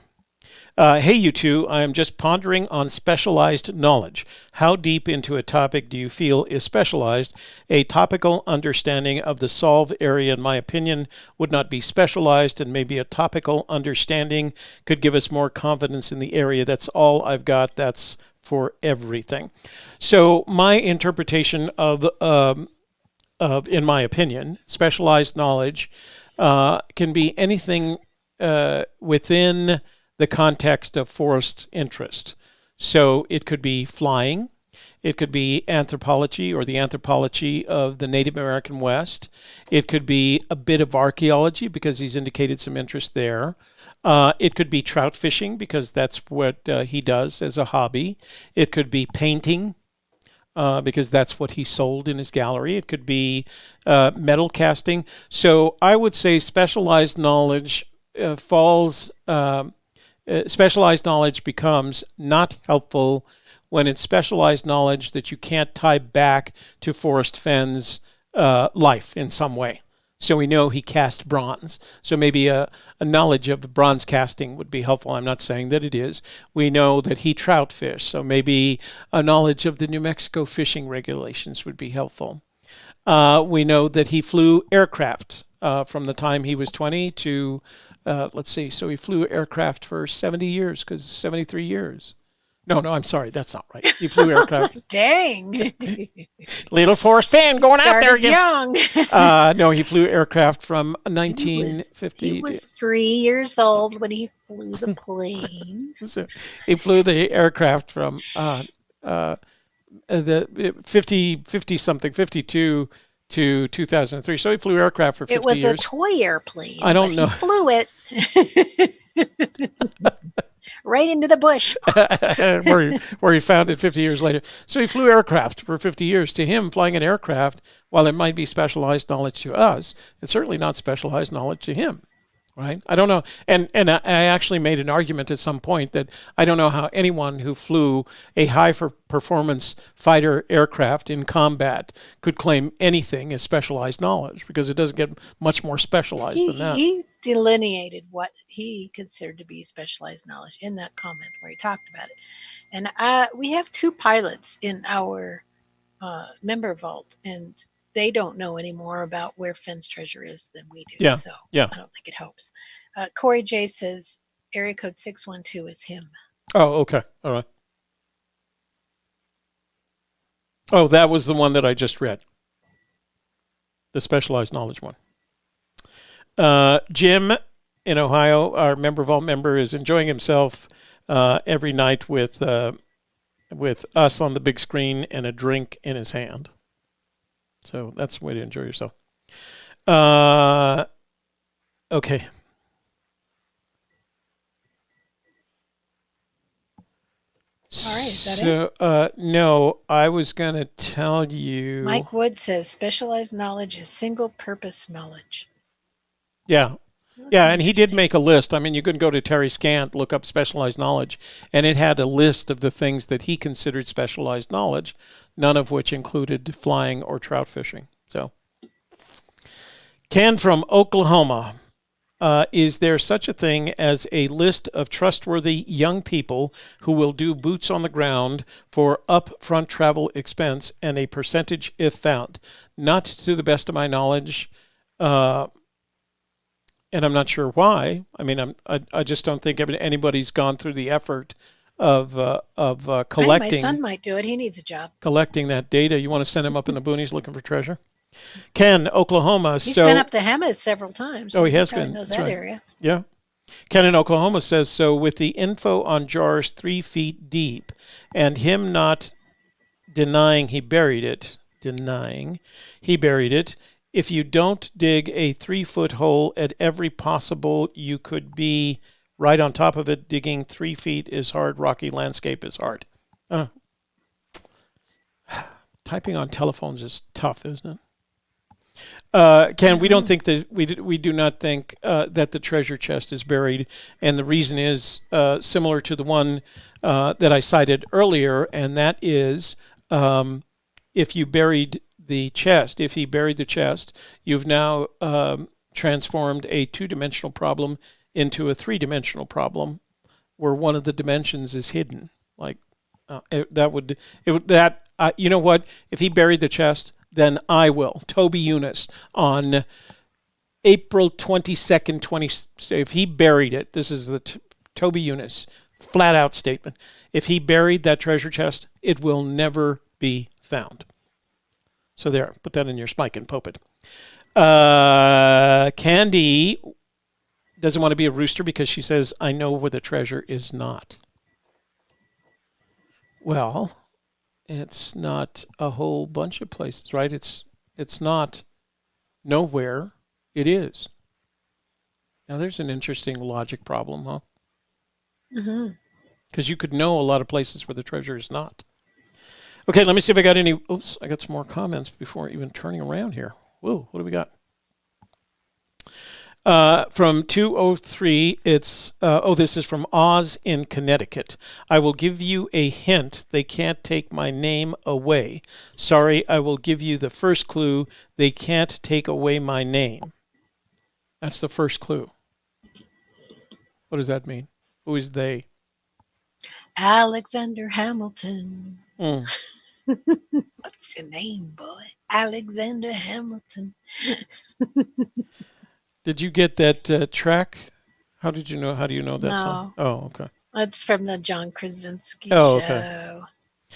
Hey, you two, I am just pondering on specialized knowledge. How deep into a topic do you feel is specialized? A topical understanding of the solve area, in my opinion, would not be specialized, and maybe a topical understanding could give us more confidence in the area. That's all I've got. That's for everything. So my interpretation of in my opinion, specialized knowledge can be anything within the context of forest interest. So it could be flying, it could be anthropology or the anthropology of the Native American West. It could be a bit of archaeology because he's indicated some interest there. It could be trout fishing because that's what he does as a hobby. It could be painting because that's what he sold in his gallery. It could be metal casting. So I would say specialized knowledge specialized knowledge becomes not helpful when it's specialized knowledge that you can't tie back to Forrest Fenn's life in some way. So we know he cast bronze. So maybe a knowledge of the bronze casting would be helpful. I'm not saying that it is. We know that he trout fished. So maybe a knowledge of the New Mexico fishing regulations would be helpful. We know that he flew aircraft from the time he was 20 to, let's see, so he flew aircraft for 70 years, because 73 years. No, I'm sorry, that's not right. He flew aircraft. Dang. Little Forrest Fenn going out there again. Young. No, he flew aircraft from 1950. He was 3 years old when he flew the plane. So he flew the aircraft from the 52 to 2003. So he flew aircraft for 50 years. It was a toy airplane. I don't know. He flew it right into the bush. where he found it 50 years later. So he flew aircraft for 50 years. To him, flying an aircraft, while it might be specialized knowledge to us, it's certainly not specialized knowledge to him. Right? I don't know. And I actually made an argument at some point that I don't know how anyone who flew a high-performance fighter aircraft in combat could claim anything as specialized knowledge, because it doesn't get much more specialized than that. He delineated what he considered to be specialized knowledge in that comment where he talked about it. And we have 2 pilots in our member vault, and they don't know any more about where Fenn's treasure is than we do. Yeah, so yeah. I don't think it helps. Corey J says area code 612 is him. Oh, okay. All right. Oh, that was the one that I just read. The specialized knowledge one. Jim in Ohio, our member vault member, is enjoying himself every night with us on the big screen and a drink in his hand. So that's the way to enjoy yourself. Okay. All right, is that it? No, I was going to tell you. Mike Wood says specialized knowledge is single-purpose knowledge. Yeah. Yeah, and he did make a list. I mean, you could go to Terry Scant, look up specialized knowledge, and it had a list of the things that he considered specialized knowledge, none of which included flying or trout fishing. So, Ken from Oklahoma. Is there such a thing as a list of trustworthy young people who will do boots on the ground for upfront travel expense and a percentage if found? Not to the best of my knowledge, and I'm not sure why. I mean, I just don't think anybody's gone through the effort of collecting. My son might do it. He needs a job. Collecting that data. You want to send him up in the boonies looking for treasure? Ken, Oklahoma. He's been up to Hemis several times. Oh, he has been. Knows That's that right. area. Yeah. Ken in Oklahoma says, so with the info on jars 3 feet deep and him not denying he buried it, if you don't dig a 3-foot hole at every possible, you could be right on top of it. Digging 3 feet is hard. Rocky landscape is hard. Typing on telephones is tough, isn't it? Ken, we don't think that we do not think that the treasure chest is buried, and the reason is similar to the one that I cited earlier, and that is if you buried the chest, if he buried the chest, you've now transformed a two-dimensional problem into a three-dimensional problem, where one of the dimensions is hidden. Like you know what? If he buried the chest, then I will. Toby Younis on April 22nd, if he buried it, this is the Toby Younis flat out statement. If he buried that treasure chest, it will never be found. So there, put that in your spike and pope it. Candy doesn't want to be a rooster because she says, I know where the treasure is not. Well, it's not a whole bunch of places, right? It's not nowhere. It is. Now, there's an interesting logic problem, huh? Mm-hmm. Because you could know a lot of places where the treasure is not. Okay, let me see if I got any. Oops, I got some more comments before even turning around here. Whoa, what do we got? From 203, it's, this is from Oz in Connecticut. I will give you a hint. They can't take my name away. Sorry, I will give you the first clue. They can't take away my name. That's the first clue. What does that mean? Who is they? Alexander Hamilton. Mm. What's your name, boy? Alexander Hamilton. Did you get that track? How do you know that No. song? Oh, okay. It's from the John Krasinski Oh, show.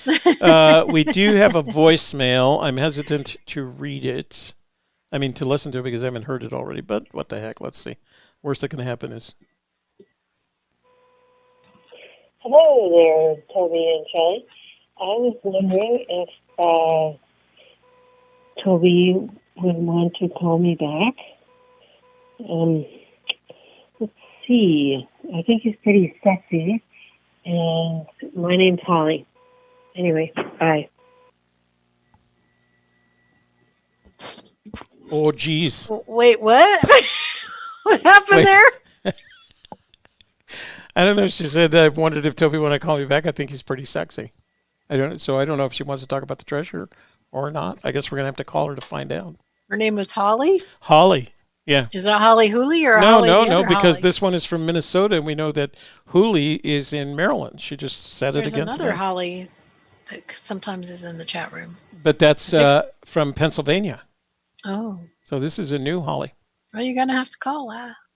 Okay. We do have a voicemail. I'm hesitant to read it. I mean, to listen to it because I haven't heard it already, but what the heck? Let's see. Worst that can happen is. Hello there, Toby and Shelley. I was wondering if Toby would want to call me back. Let's see. I think he's pretty sexy. And my name's Holly. Anyway, bye. Oh, geez. Wait, what? What happened there? I don't know. She said, I wondered if Toby wanted to call me back. I think he's pretty sexy. I don't know if she wants to talk about the treasure or not. I guess we're going to have to call her to find out. Her name was Holly? Holly. Yeah. Is that Holly Hooley or No, Holly no, because Holly? this one is from Minnesota, and we know that Hooley is in Maryland. She just said There's it again another today. Holly that sometimes is in the chat room. But that's from Pennsylvania. Oh. So this is a new Holly. Well, you're going to have to call.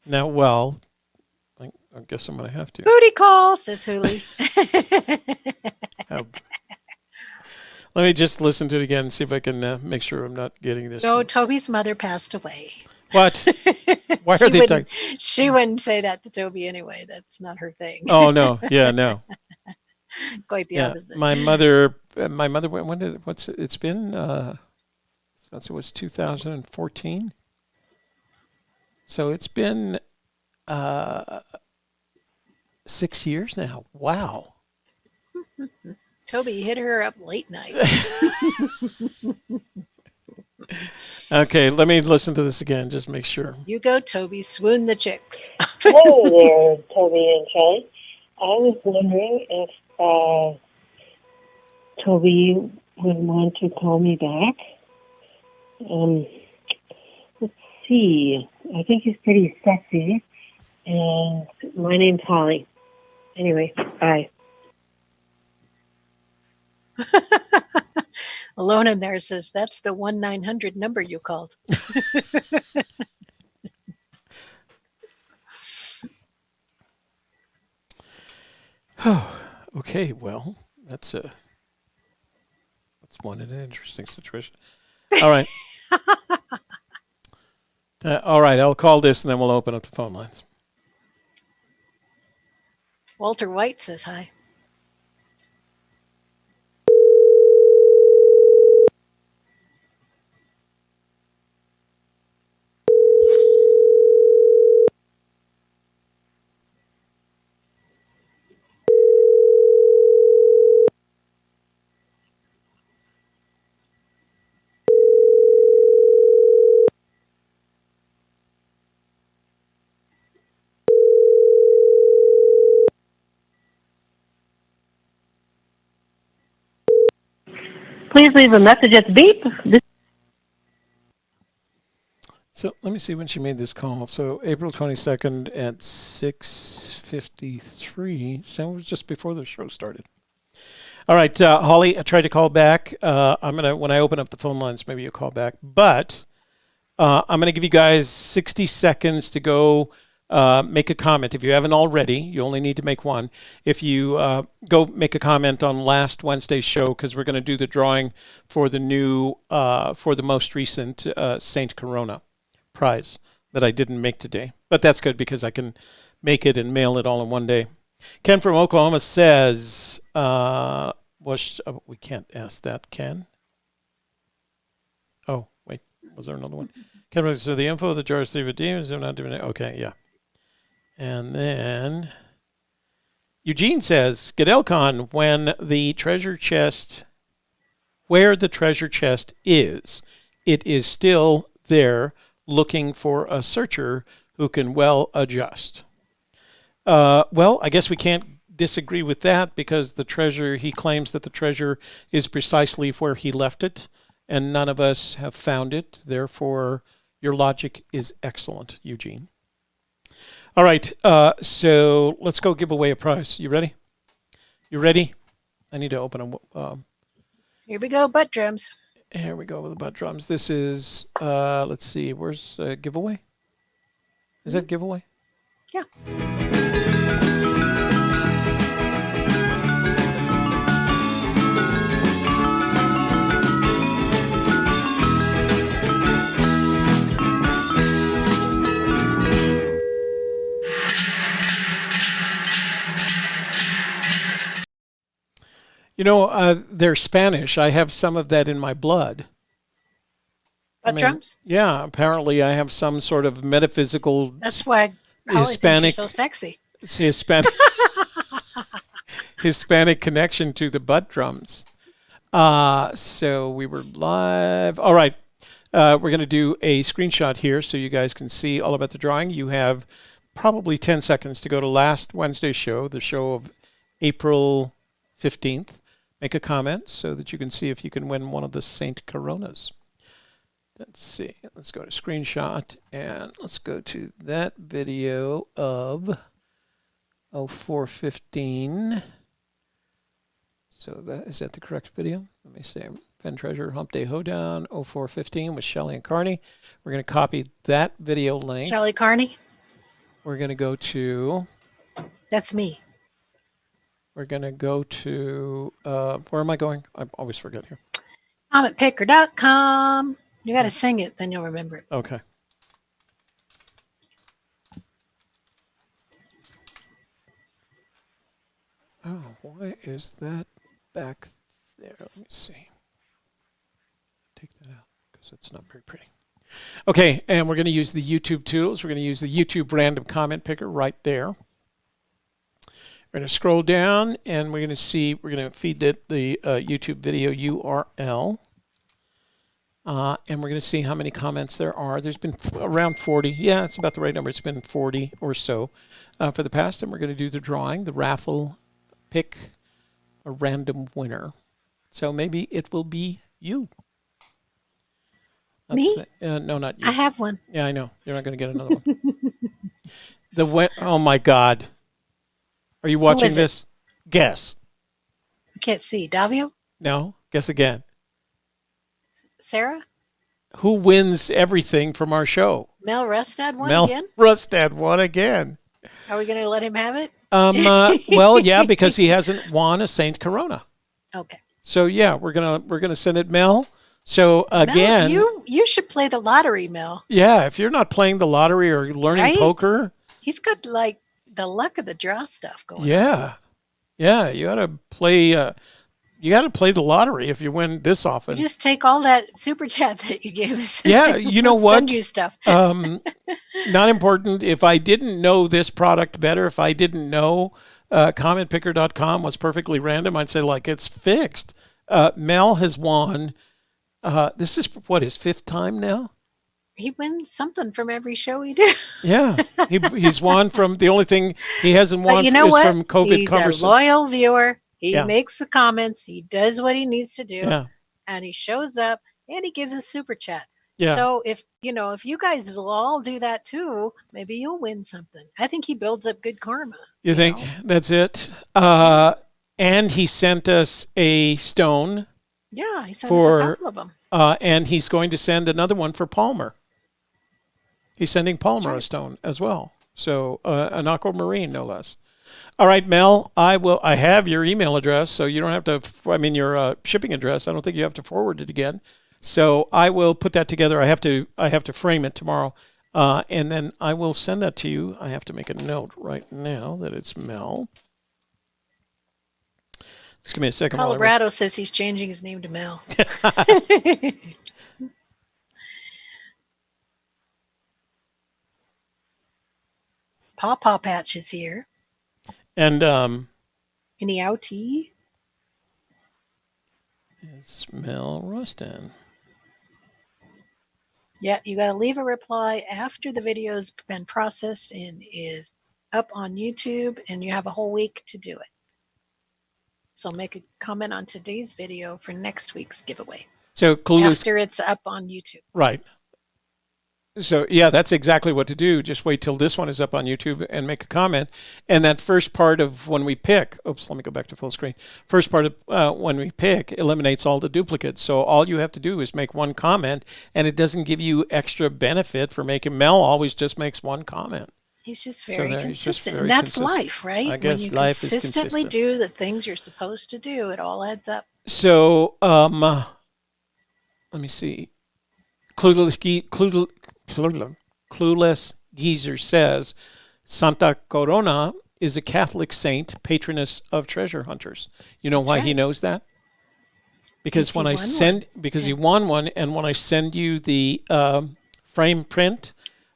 Now, well, I guess I'm going to have to. Booty call, says Hooley. Let me just listen to it again and see if I can make sure I'm not getting this. No, Toby's mother passed away. What? Why are they talking? She wouldn't say that to Toby anyway. That's not her thing. Oh, no. Yeah, no. Quite the opposite. My mother, when did, it's been, since it was 2014. So it's been 6 years now. Wow. Toby hit her up late night. Okay, let me listen to this again, just make sure. You go, Toby. Swoon the chicks. Hello there, Toby and Shelley. I was wondering if Toby would want to call me back. Let's see. I think he's pretty sexy. And my name's Holly. Anyway, bye. Alone in there says, that's the 1-900 number you called. Okay, well, that's one in an interesting situation. All right. All right, I'll call this and then we'll open up the phone lines. Walter White says hi. Please leave a message at the beep. So let me see when she made this call. So April 22nd at 6:53. So it was just before the show started. All right, Holly, I tried to call back. I'm gonna when I open up the phone lines, maybe you'll call back. But I'm gonna give you guys 60 seconds to go make a comment. If you haven't already, you only need to make one. If you go make a comment on last Wednesday's show, because we're going to do the drawing for the new, for the most recent Saint Corona prize that I didn't make today. But that's good because I can make it and mail it all in one day. Ken from Oklahoma says, we can't ask that, Ken. Oh, wait, was there another one? Ken, so the info of the jars DVD is not doing it. Okay, yeah. And then Eugene says, Gadelcon, where the treasure chest is, it is still there looking for a searcher who can well adjust. Well, I guess we can't disagree with that because he claims that the treasure is precisely where he left it and none of us have found it. Therefore, your logic is excellent, Eugene. All right, so let's go give away a prize. You ready? You ready? I need to open them. Here we go, butt drums. Here we go with the butt drums. This is, let's see, where's giveaway? Is that giveaway? Yeah. You know, they're Spanish. I have some of that in my blood. Butt drums? Yeah, apparently I have some sort of metaphysical. That's why Holly thinks you're so sexy. It's Hispanic connection to the butt drums. So we were live. All right. We're going to do a screenshot here so you guys can see all about the drawing. You have probably 10 seconds to go to last Wednesday's show, the show of April 15th. Make a comment so that you can see if you can win one of the Saint Coronas. Let's see. Let's go to screenshot and let's go to that video of 0415. So is that the correct video? Let me see. Fenn Treasure Humpday Hoedown 0415 with Shelley and Carney. We're going to copy that video link. Shelley Carney? We're going to go to... That's me. We're going to go to... where am I going? I always forget here. CometPicker.com. You got to sing it, then you'll remember it. Okay. Oh, why is that back there? Let me see. Take that out because it's not very pretty. Okay, and we're going to use the YouTube tools. We're going to use the YouTube random comment picker right there. We're going to scroll down and we're going to see, we're going to feed the YouTube video URL. And we're going to see how many comments there are. There's been around 40. Yeah, it's about the right number. It's been 40 or so for the past. And we're going to do the drawing, the raffle, pick a random winner. So maybe it will be you. Me? No, not you. I have one. Yeah, I know. You're not going to get another one. Oh, my God. Are you watching this? Guess. I can't see. Davio? No. Guess again. Sarah? Who wins everything from our show? Mel Rustad won again? Mel Rustad won again. Are we going to let him have it? Well, yeah, because he hasn't won a Saint Corona. Okay. So yeah, we're gonna send it Mel. So again, Mel, you should play the lottery, Mel. Yeah, if you're not playing the lottery or learning poker, he's got like the luck of the draw stuff going. Yeah, yeah, you got to play. You got to play the lottery if you win this often. You just take all that super chat that you gave us. Yeah, you know what? Send you stuff. Not important. If I didn't know this product better, if I didn't know CommentPicker.com was perfectly random, I'd say like it's fixed. Mel has won. This is what, his fifth time now? He wins something from every show he did. Yeah, he's won from the only thing he hasn't won is from COVID. He's a loyal viewer. He makes the comments. He does what he needs to do. Yeah. and he shows up and he gives a super chat. Yeah. So if you guys will all do that too, maybe you'll win something. I think he builds up good karma. You think know? that's it? And he sent us a stone. Yeah, he sent us a couple of them. And he's going to send another one for Palmer. He's sending Palmer a stone as well. So an aquamarine, no less. All right, Mel, I have your email address, so you don't have to, your shipping address. I don't think you have to forward it again. So I will put that together. I have to frame it tomorrow, and then I will send that to you. I have to make a note right now that it's Mel. Just give me a second. Colorado says he's changing his name to Mel. Paw Patch is here. And any outie? It's Mel Rustin. Yeah, you got to leave a reply after the video's been processed and is up on YouTube, and you have a whole week to do it. So make a comment on today's video for next week's giveaway. So after it's up on YouTube. Right. So, yeah, that's exactly what to do. Just wait till this one is up on YouTube and make a comment. And that first part of when we pick, oops, let me go back to full screen. First part of when we pick eliminates all the duplicates. So all you have to do is make one comment, and it doesn't give you extra benefit for making. Mel always just makes one comment. He's just very consistent. And that's life, right? I guess when you life consistently is consistent. do the things you're supposed to do, it all adds up. So, let me see. Clueless Geezer says, Santa Corona is a Catholic saint, patroness of treasure hunters. You know why he knows that? Because he won one, and when I send you the frame print,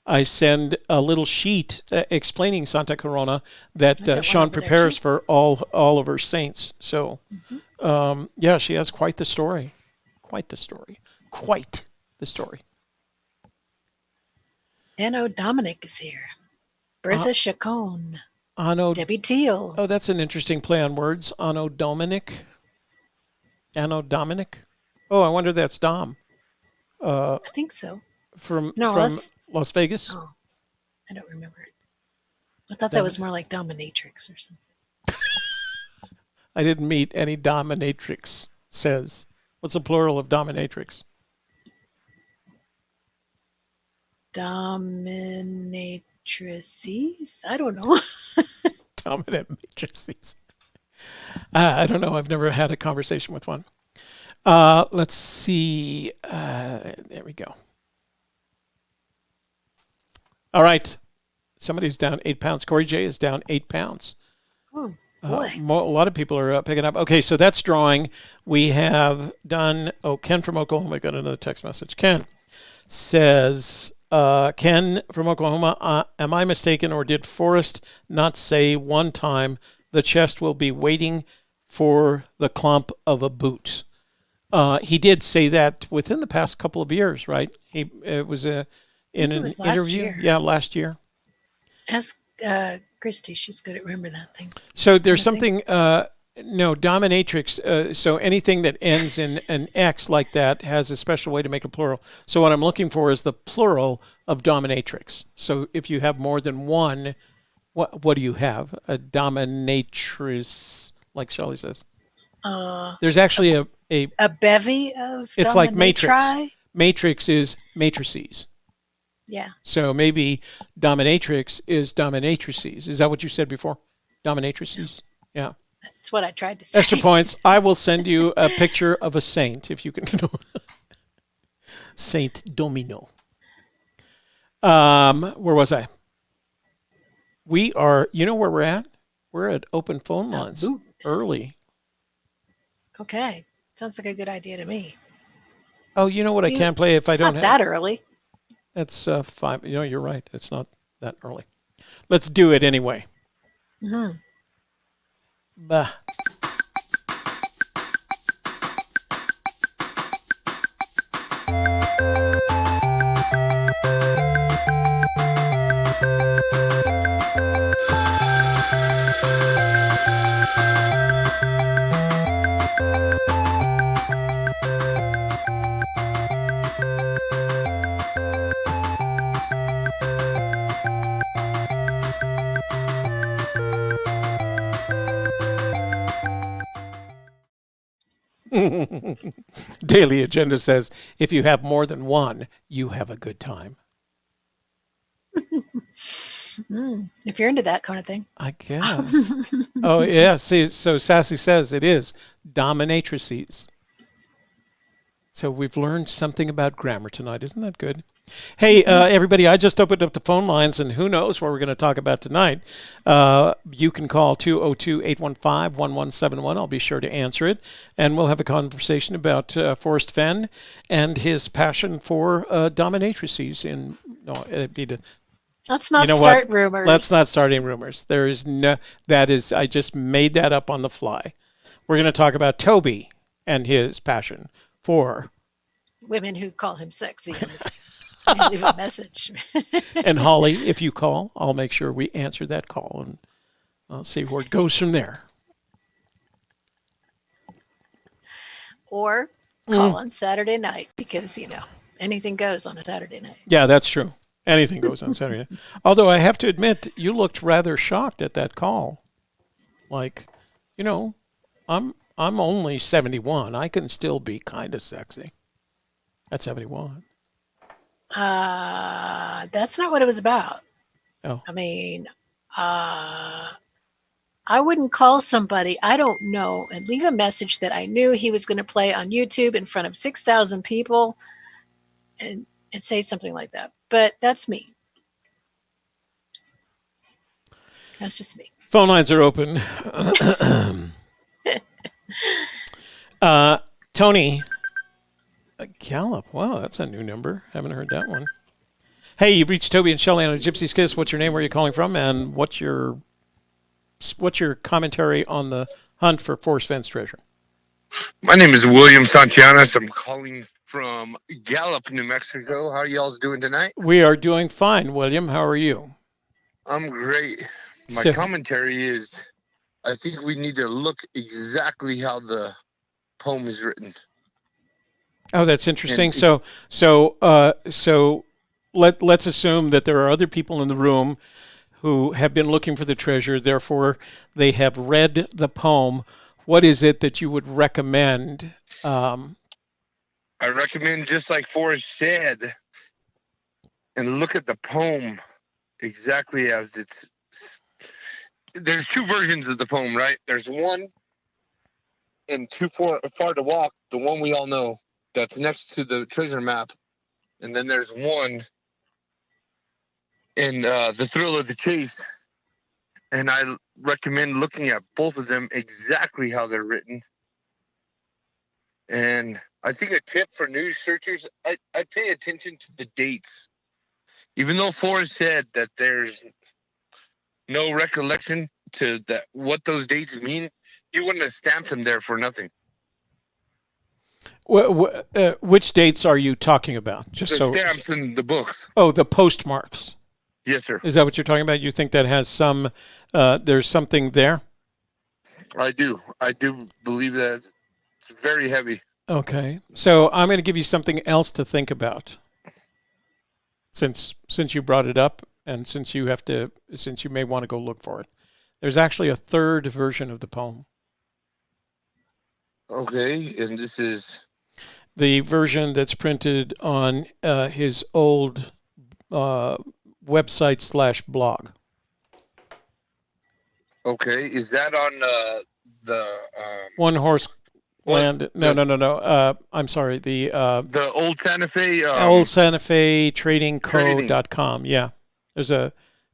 I send a little sheet explaining Santa Corona that Sean prepares for all of her saints. So, yeah, she has quite the story. Quite the story. Quite the story. Anno Dominic is here. Bertha Chacon. Anno Debbie Teal. Oh, that's an interesting play on words. Anno Dominic. Anno Dominic. Oh, I wonder if that's Dom. I think so. From Las Vegas. Oh, I don't remember it. I thought that was more like dominatrix or something. I didn't meet any dominatrix, says. What's the plural of dominatrix? Dominatrices? I don't know. Dominant matrices. I don't know. I've never had a conversation with one. Let's see. There we go. All right. Somebody's down 8 pounds. Corey J is down 8 pounds. Oh, boy. A lot of people are picking up. Okay, so that's drawing. We have done, Ken from Oklahoma got another text message. Ken says, Ken from Oklahoma, am I mistaken, or did Forrest not say one time the chest will be waiting for the clump of a boot? He did say that within the past couple of years, right? It was in an interview. Yeah, last year. Ask Christy. She's good at remember that thing. So there's something, dominatrix. So anything that ends in an X like that has a special way to make a plural. So what I'm looking for is the plural of dominatrix. So if you have more than one, what do you have? A dominatrix, like Shelley says. There's actually a bevy of. It's like matrix. Matrix is matrices. Yeah. So maybe dominatrix is dominatrices. Is that what you said before? Dominatrices? Yeah. That's what I tried to say. Extra points. I will send you a picture of a saint if you can know. Saint Domino. Where was I? We are, you know where we're at? We're at open phone lines early. Okay. Sounds like a good idea to me. Oh, you know what I can't play if I don't have. It's not that early. It's 5. You know, you're right. It's not that early. Let's do it anyway. Mm-hmm. Bah. Daily Agenda says, if you have more than one, you have a good time. If you're into that kind of thing. I guess. Oh, yeah. See, so Sassy says it is dominatrices. So we've learned something about grammar tonight. Isn't that good? Hey, everybody, I just opened up the phone lines, and who knows what we're going to talk about tonight. You can call 202-815-1171. I'll be sure to answer it, and we'll have a conversation about Forrest Fenn and his passion for dominatrices. Let's not start what? rumors. Let's not start any rumors. There is no, that is, I just made that up on the fly. We're going to talk about Toby and his passion for women who call him sexy and leave a message. And Holly, if you call, I'll make sure we answer that call, and I'll see where it goes from there. Or call on Saturday night, because, anything goes on a Saturday night. Yeah, that's true. Anything goes on Saturday. Although I have to admit, you looked rather shocked at that call. Like, I'm only 71. I can still be kind of sexy at 71. That's not what it was about. Oh. I mean, I wouldn't call somebody I don't know and leave a message that I knew he was going to play on YouTube in front of 6,000 people and say something like that. But that's me. That's just me. Phone lines are open. Tony Gallup. Wow, that's a new number. Haven't heard that one. Hey, you've reached Toby and Shelley on a Gypsy Kiss. What's your name? Where are you calling from? And what's your commentary on the hunt for Forrest Fenn's treasure? My name is William Santianes. I'm calling from Gallup, New Mexico. How are y'all doing tonight? We are doing fine, William. How are you? I'm great. My commentary is, I think we need to look exactly how the poem is written. Oh, that's interesting. So let's assume that there are other people in the room who have been looking for the treasure. Therefore, they have read the poem. What is it that you would recommend? I recommend, just like Forrest said, and look at the poem exactly as it's. There's two versions of the poem, right? There's one and Too Far to Walk, the one we all know, that's next to the treasure map. And then there's one in The Thrill of the Chase. And I recommend looking at both of them exactly how they're written. And I think a tip for news searchers, I pay attention to the dates. Even though Forrest said that there's no recollection to that what those dates mean, he wouldn't have stamped them there for nothing. Which dates are you talking about? Just the stamps in the books. Oh, the postmarks. Yes, sir. Is that what you're talking about? You think that has some, there's something there? I do. I do believe that it's very heavy. Okay. So I'm going to give you something else to think about. Since you brought it up, and since you may want to go look for it. There's actually a third version of the poem. Okay, and this is the version that's printed on his old website/blog. Okay, is that on the One Horse Land? No. I'm sorry. The Old Santa Fe. Old Santa Fe Trading Co.com. Yeah, there's a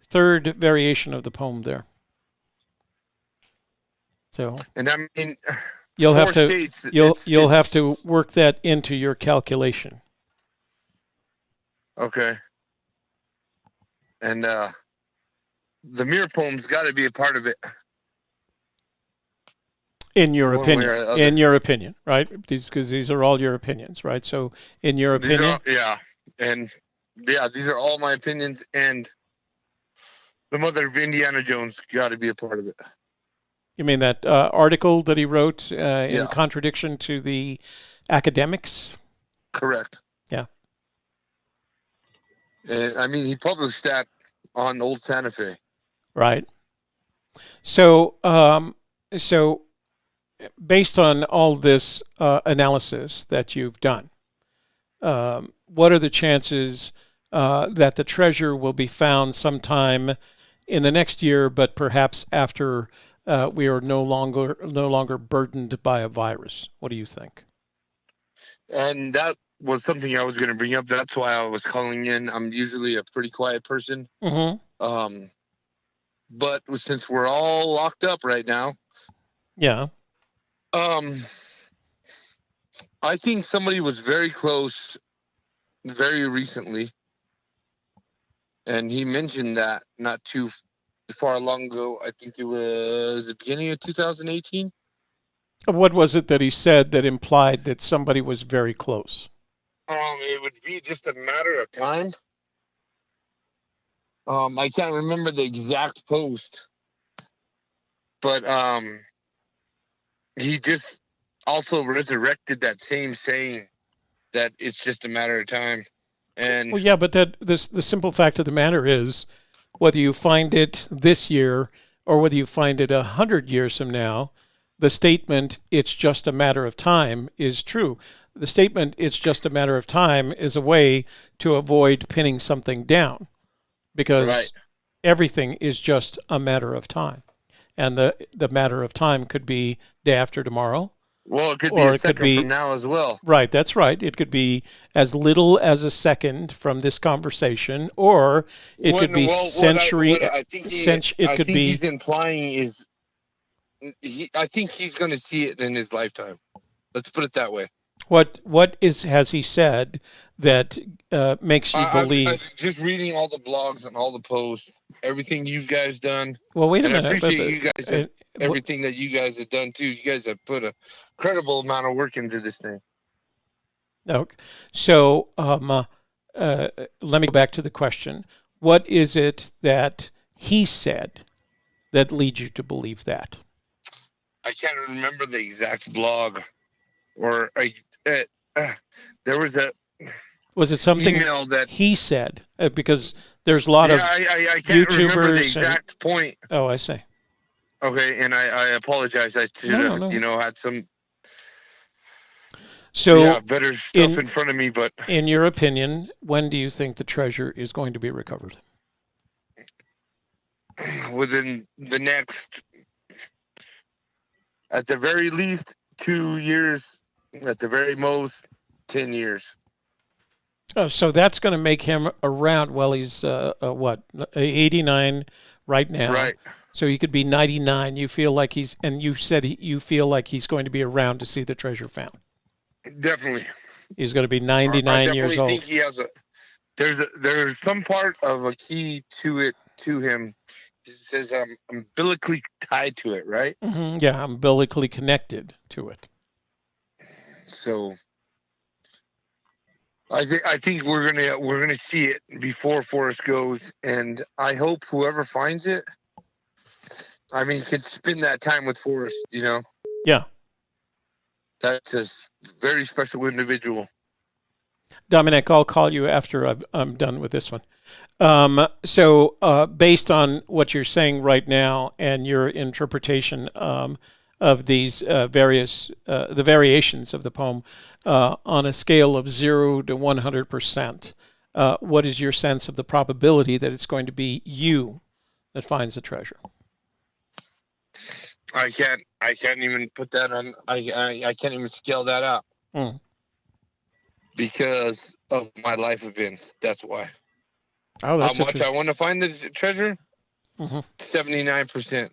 third variation of the poem there. So, and I mean, you'll have to work that into your calculation. Okay. And the mirror poem's got to be a part of it. In your opinion, right? Because these are all your opinions, right? So, in your opinion, these are all my opinions, and the mother of Indiana Jones got to be a part of it. You mean that article that he wrote in contradiction to the academics? Correct. Yeah. And I mean, he published that on Old Santa Fe. Right. So, based on all this analysis that you've done, what are the chances that the treasure will be found sometime in the next year, but perhaps after we are no longer burdened by a virus? What do you think? And that was something I was going to bring up. That's why I was calling in. I'm usually a pretty quiet person. Mm-hmm. But since we're all locked up right now, yeah, I think somebody was very close very recently, and he mentioned that not too far long ago. I think it was the beginning of 2018. What was it that he said that implied that somebody was very close? It would be just a matter of time. I can't remember the exact post, but he just also resurrected that same saying that it's just a matter of time. And well, yeah, but the simple fact of the matter is, whether you find it this year or whether you find it 100 years from now, the statement "it's just a matter of time" is true. The statement "it's just a matter of time" is a way to avoid pinning something down, because right. everything is just a matter of time. And the matter of time could be day after tomorrow. Well, it could be a second from now as well. Right, that's right. It could be as little as a second from this conversation, or it could be century. I think he's implying is, I think he's going to see it in his lifetime. Let's put it that way. What has he said that makes you believe? I'm just reading all the blogs and all the posts, everything you guys done. Well, wait a minute. I appreciate you guys, everything that you guys have done too. You guys have put a credible amount of work into this thing. Okay. So let me go back to the question. What is it that he said that leads you to believe that? I can't remember the exact blog, or there was a. Was it something email that he said? Because there's a lot of I can't YouTubers remember the exact point. Oh, I see. Okay, and I apologize. I should have, had some. So better stuff in front of me. But in your opinion, when do you think the treasure is going to be recovered? Within the next, at the very least, 2 years. At the very most, 10 years. Oh, so that's going to make him around. Well, he's 89 right now. Right. So he could be 99. You feel like you said you feel like he's going to be around to see the treasure found. Definitely. He's going to be 99 years old. I think he has there's some part of a key to him. It says I'm umbilically tied to it, right? Mm-hmm. Yeah, umbilically connected to it. So I think we're gonna see it before Forrest goes, and I hope whoever finds it, could spend that time with Forrest. Yeah. That's a very special individual. Dominic, I'll call you after I'm done with this one. So based on what you're saying right now and your interpretation of these the variations of the poem on a scale of 0 to 100%, what is your sense of the probability that it's going to be you that finds the treasure? I can't even put that on. I can't even scale that out because of my life events. That's why. Oh, that's how much I want to find the treasure? 79%.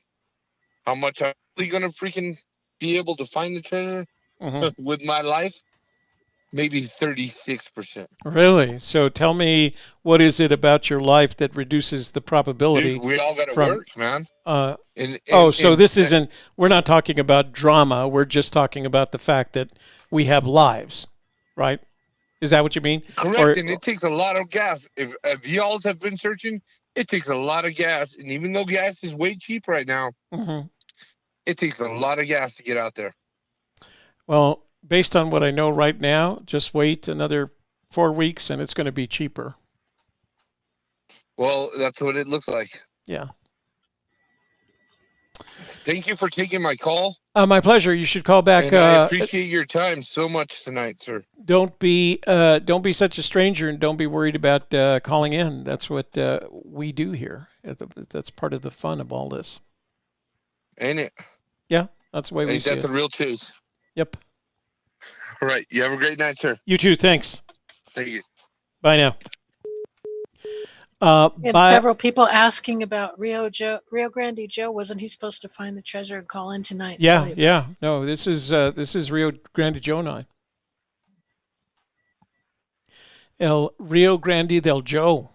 How much I'm really gonna freaking be able to find the treasure with my life? Maybe 36%. Really? So tell me, what is it about your life that reduces the probability? Dude, we all got to work, man. We're not talking about drama. We're just talking about the fact that we have lives, right? Is that what you mean? Correct, and it takes a lot of gas. If y'all have been searching, it takes a lot of gas. And even though gas is way cheap right now, it takes a lot of gas to get out there. Well, based on what I know right now, just wait another 4 weeks and it's going to be cheaper. Well, that's what it looks like. Yeah. Thank you for taking my call. My pleasure. You should call back. And I appreciate your time so much tonight, sir. Don't be such a stranger, and don't be worried about calling in. That's what we do here. That's part of the fun of all this. Ain't it? Yeah, that's the way we see it. Ain't that the real truth? Yep. All right. You have a great night, sir. You too. Thanks. Thank you. Bye now. We have several people asking about Rio Grande Joe. Wasn't he supposed to find the treasure and call in tonight? Yeah. No, this is Rio Grande Joe 9. El Rio Grande del Joe.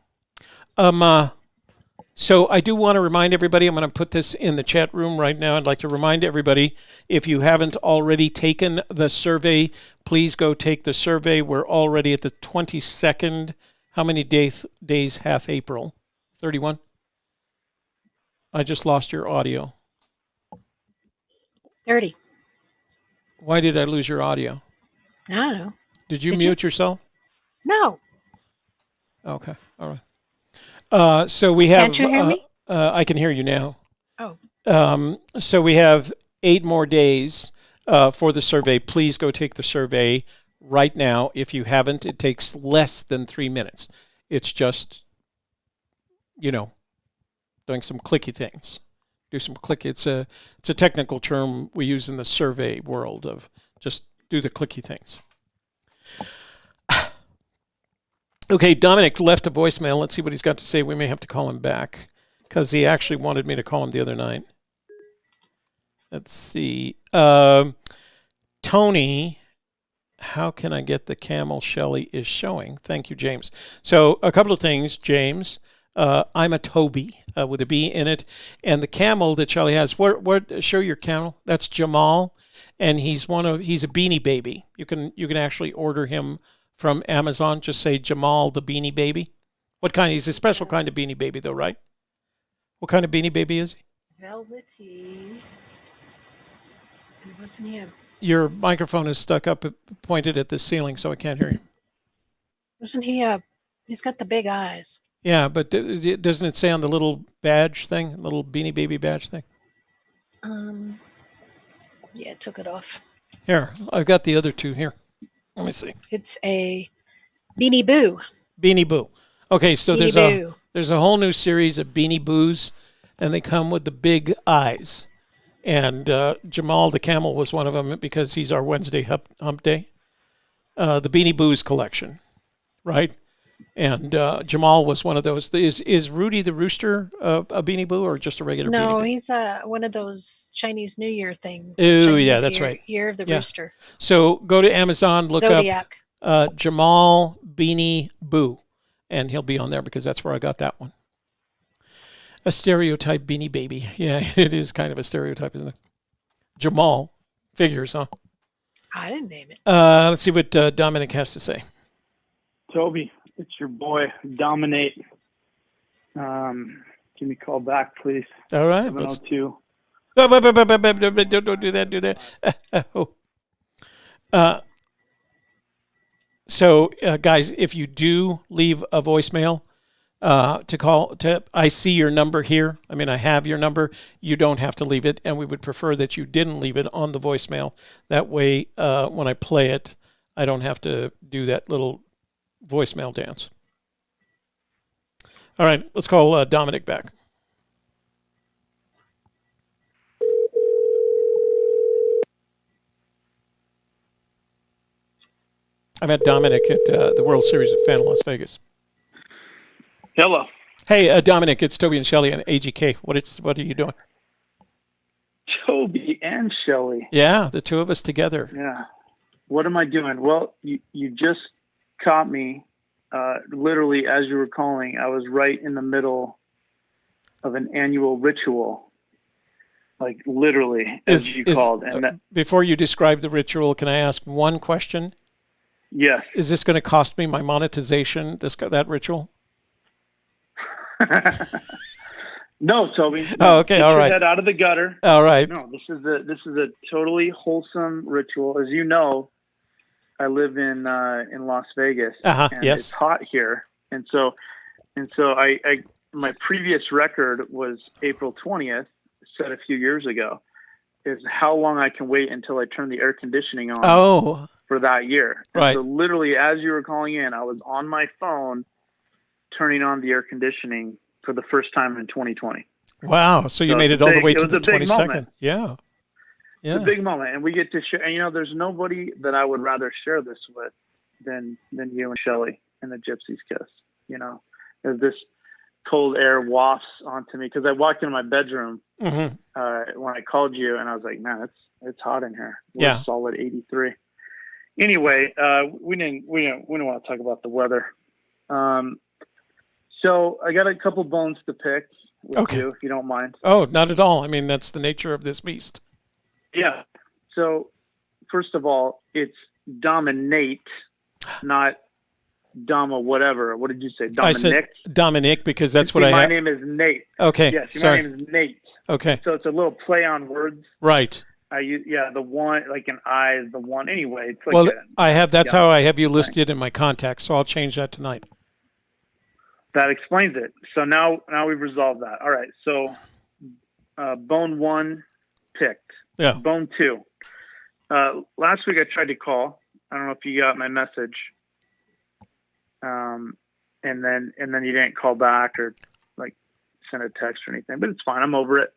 So I do want to remind everybody, I'm going to put this in the chat room right now. I'd like to remind everybody, if you haven't already taken the survey, please go take the survey. We're already at the 22nd. How many days hath April? 31? I just lost your audio. 30. Why did I lose your audio? I don't know. Did you mute yourself? No. Okay. All right. So we have... Can't you hear me? I can hear you now. Oh. So we have 8 more days for the survey. Please go take the survey right now. If you haven't, it takes less than 3 minutes. It's just, doing some clicky things. Do some click. It's a technical term we use in the survey world of just do the clicky things. Okay, Dominic left a voicemail. Let's see what he's got to say. We may have to call him back because he actually wanted me to call him the other night. Let's see. Tony, how can I get the camel Shelley is showing? Thank you, James. So a couple of things, James. I'm a Toby with a B in it. And the camel that Shelley has, show your camel. That's Jamal. And he's a Beanie Baby. You can actually order him from Amazon. Just say Jamal the Beanie Baby. What kind? He's a special kind of Beanie Baby, though, right? What kind of Beanie Baby is he? Velvety. And wasn't he Your microphone is stuck up, pointed at the ceiling, so I can't hear you. Wasn't he he's got the big eyes. Yeah, but doesn't it say on the little badge thing, little Beanie Baby badge thing? Yeah, it took it off. Here, I've got the other two here. Let me see. It's a Beanie Boo. Beanie Boo. Okay, so Beanie there's a whole new series of Beanie Boos, and they come with the big eyes. And Jamal the camel was one of them because he's our Wednesday hump day. The Beanie Boos collection, right? And Jamal was one of those. Is Rudy the Rooster a Beanie Boo or just a regular Beanie Boo? No, he's one of those Chinese New Year things. Oh, yeah, that's right. Year of the Rooster. So go to Amazon, look Zodiac. up Jamal Beanie Boo, and he'll be on there because that's where I got that one. A stereotype Beanie Baby. Yeah, it is kind of a stereotype, isn't it? Jamal. Figures, huh? I didn't name it. Let's see what Dominic has to say. Toby, it's your boy, Dominate. Give me a call back, please. All right. 702. Don't do that. Do that. So, guys, if you do leave a voicemail, I see your number here. I mean, I have your number. You don't have to leave it, and we would prefer that you didn't leave it on the voicemail. That way, when I play it, I don't have to do that little voicemail dance. All right, let's call Dominic back. I met Dominic at the World Series of Fenn, Las Vegas. Hello. Hey, Dominic, it's Toby and Shelley on AGK. What are you doing? Toby and Shelley. Yeah, the two of us together. Yeah. What am I doing? Well, you just caught me literally as you were calling. I was right in the middle of an annual ritual, like literally as you called. And before you describe the ritual, can I ask one question? Yes. Is this going to cost me my monetization, that ritual? No, Toby. Oh, okay, all right. Head out of the gutter. All right. No, this is a totally wholesome ritual. As you know, I live in Las Vegas, and yes. It's hot here, and so I my previous record was April 20th, set a few years ago, is how long I can wait until I turn the air conditioning on for that year. And Right. so literally, as you were calling in, I was on my phone turning on the air conditioning for the first time in 2020. Wow. So you made it all the way to the 22nd. Yeah. It's a big moment, and we get to share. And you know, there's nobody that I would rather share this with than you and Shelley and the Gypsy Kiss. You know, as this cold air wafts onto me, because I walked into my bedroom when I called you, and I was like, man, it's hot in here. We're solid 83. Anyway, we didn't want to talk about the weather. So I got a couple bones to pick with you, if you don't mind. Oh, not at all. I mean, that's the nature of this beast. Yeah. So first of all, it's dominate, not Dama whatever. What did you say? Dominic? I said Dominic because that's what I have. My name is Nate. Okay. Yes, sorry. my name is Nate. Okay. So it's a little play on words. Right. I use the one, like an I is the one. Anyway, it's like well, I have. That's how I have you listed in my contacts. So I'll change that tonight. That explains it. So now we've resolved that. All right. So bone 1 picked. Yeah. Bone 2. Last week I tried to call. I don't know if you got my message. And then you didn't call back or like send a text or anything, but it's fine. I'm over it.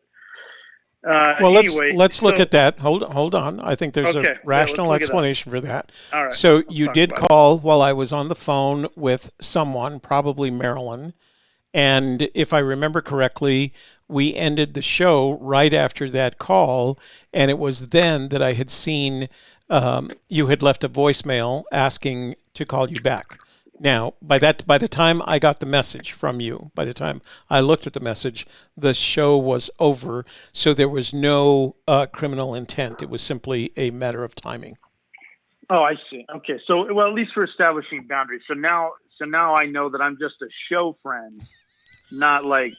Well, anyway, let's look at that. Hold on. I think there's a rational explanation for that. All right. So you did call while I was on the phone with someone, probably Marilyn. And if I remember correctly, we ended the show right after that call. And it was then that I had seen you had left a voicemail asking to call you back. Now, by the time I got the message from you, by the time I looked at the message, the show was over. So there was no criminal intent. It was simply a matter of timing. Oh, I see. Okay. So, well, at least we're establishing boundaries. So now I know that I'm just a show friend, not like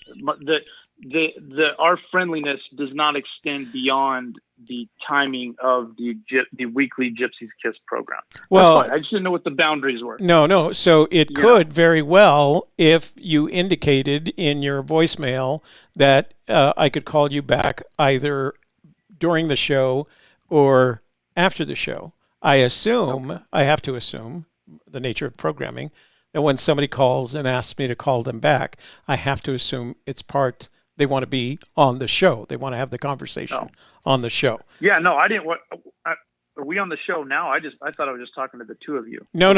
our friendliness does not extend beyond the timing of the weekly Gypsy Kiss program. Well, I just didn't know what the boundaries were. No. So it could very well, if you indicated in your voicemail that I could call you back either during the show or after the show. I have to assume, the nature of programming, that when somebody calls and asks me to call them back, I have to assume they want to be on the show. They want to have the conversation on the show. Yeah, no, I didn't. Are we on the show now? I thought I was just talking to the two of you. No.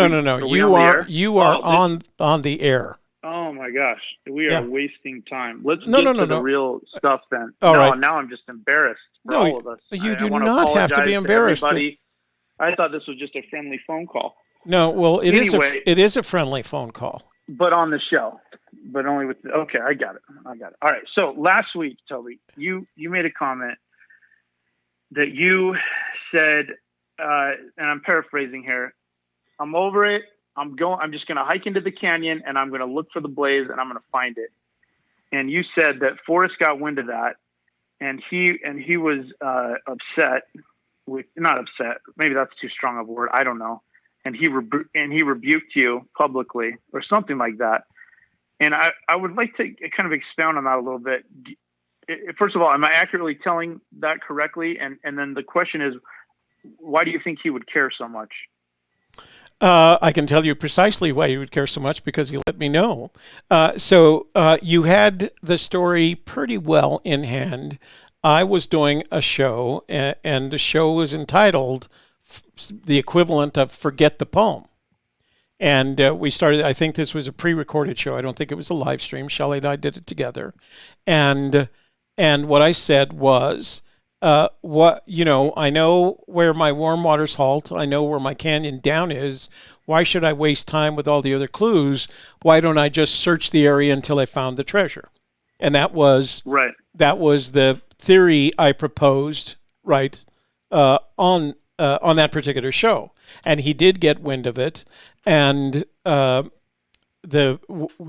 You are on the air. Oh my gosh, we are wasting time. Let's get to the real stuff then. All right. Now I'm just embarrassed for all of us. You do not have to be embarrassed. I thought this was just a friendly phone call. No, well, it is a friendly phone call. But on the show. But only with okay, I got it. All right. So last week, Toby, you made a comment that you said, and I'm paraphrasing here, I'm over it. I'm just going to hike into the canyon and I'm going to look for the blaze and I'm going to find it. And you said that Forrest got wind of that and he was upset not upset. Maybe that's too strong of a word. I don't know. And he rebuked you publicly or something like that. And I would like to kind of expound on that a little bit. First of all, am I accurately telling that correctly? And then the question is, why do you think he would care so much? I can tell you precisely why he would care so much because he let me know. So you had the story pretty well in hand. I was doing a show, and the show was entitled the equivalent of Forget the Poem. And we started, I think this was a pre-recorded show. I don't think it was a live stream. Shelley and I did it together. And what I said was, I know where my warm waters halt. I know where my canyon down is. Why should I waste time with all the other clues? Why don't I just search the area until I found the treasure? And that was the theory I proposed, on that particular show. And he did get wind of it. And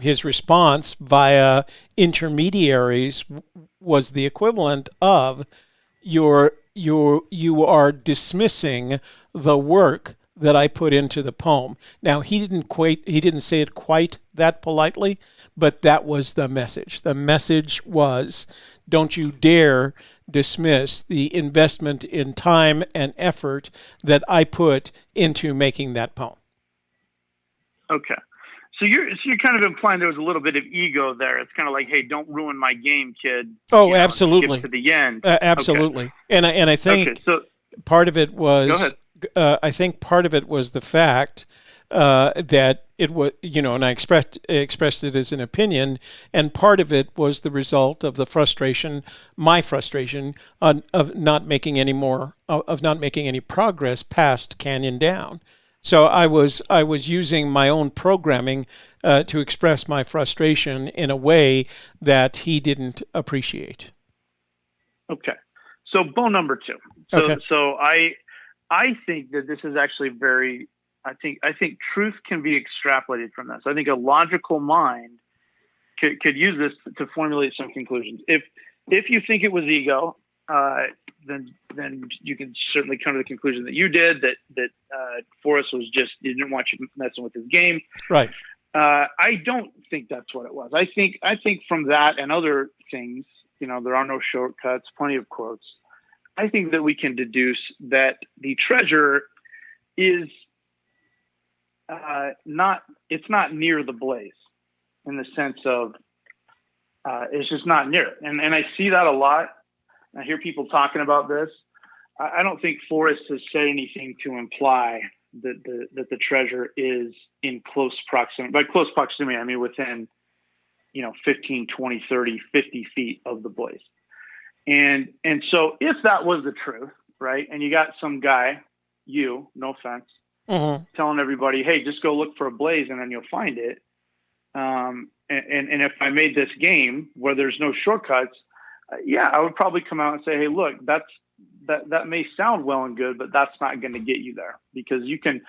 his response via intermediaries was the equivalent of you are dismissing the work that I put into the poem. Now he didn't say it quite that politely, but that was the message. The message was, don't you dare dismiss the investment in time and effort that I put into making that poem. Okay. So you're kind of implying there was a little bit of ego there. It's kind of like, hey, don't ruin my game, kid. Oh, absolutely. Skip to the end. Absolutely. Okay. And I think part of it was, go ahead. I think part of it was the fact that it was, and I expressed it as an opinion, and part of it was the result of the frustration, my frustration of not making any progress past Canyon Down. So I was using my own programming to express my frustration in a way that he didn't appreciate. Okay. So bone number 2. So I think that this is actually very. I think truth can be extrapolated from this. I think a logical mind could use this to formulate some conclusions. If you think it was ego, then you can certainly come to the conclusion that you did, that Forrest was just, he didn't want you messing with his game. Right. I don't think that's what it was. I think from that and other things, there are no shortcuts, plenty of quotes. I think that we can deduce that the treasure is it's not near the blaze, in the sense of it's just not near it. And I see that a lot. I hear people talking about this. I don't think Forrest has said anything to imply that the treasure is in close proximity. By close proximity, I mean within 15, 20, 30, 50 feet of the blaze. And so if that was the truth, right, and you got some guy, no offense, telling everybody, hey, just go look for a blaze and then you'll find it. And if I made this game where there's no shortcuts, I would probably come out and say, hey, look, that may sound well and good, but that's not going to get you there, because you can.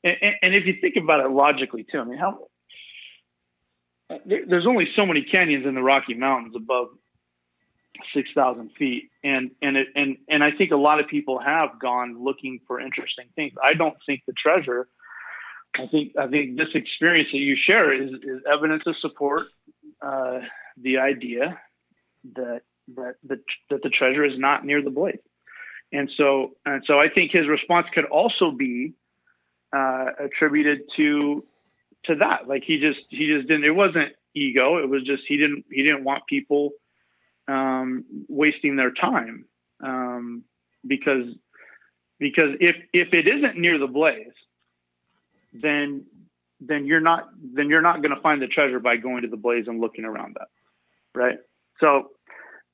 And if you think about it logically too, I mean, there's only so many canyons in the Rocky Mountains above 6,000 feet. And I think a lot of people have gone looking for interesting things. I don't think the treasure, I think this experience that you share is evidence to support the idea that the treasure is not near the blaze. And so I think his response could also be attributed to that. Like he just didn't, it wasn't ego. It was just, he didn't want people wasting their time. Because if it isn't near the blaze, then you're not going to find the treasure by going to the blaze and looking around that. Right. So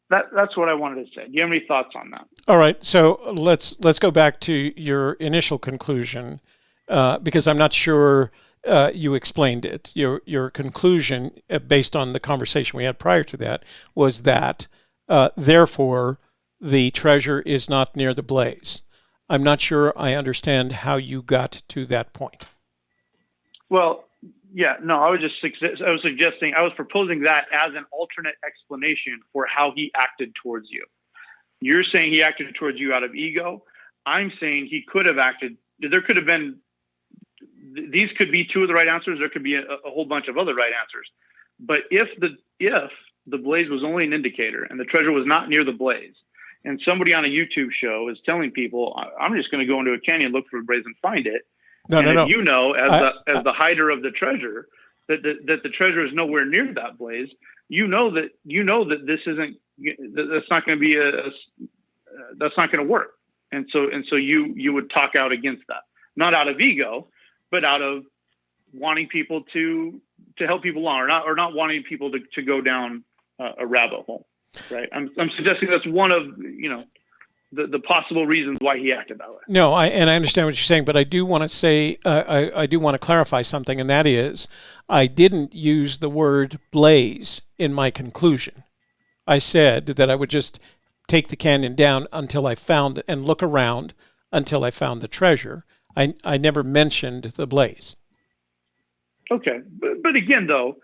that's what I wanted to say. Do you have any thoughts on that? All right. So let's go back to your initial conclusion, because I'm not sure you explained it. Your conclusion, based on the conversation we had prior to that, was that therefore the treasure is not near the blaze. I'm not sure I understand how you got to that point. Well, yeah, no, I was proposing that as an alternate explanation for how he acted towards you. You're saying he acted towards you out of ego. I'm saying he could have acted. There could have been, these could be two of the right answers. There could be a whole bunch of other right answers. But if the blaze was only an indicator and the treasure was not near the blaze, and somebody on a YouTube show is telling people, I'm just going to go into a canyon, look for a blaze and find it. No. You know, as the hider of the treasure, that the treasure is nowhere near that blaze. You know that this isn't. That's not going to be that's not going to work. And so you would talk out against that, not out of ego, but out of wanting people to help people along, or not wanting people to go down a rabbit hole. Right. I'm suggesting that's one of the possible reasons why he acted that way. No, I understand what you're saying, but I do want to say, I do want to clarify something, and that is, I didn't use the word blaze in my conclusion. I said that I would just take the canyon down until I found, and look around until I found the treasure. I never mentioned the blaze. Okay. But again, though,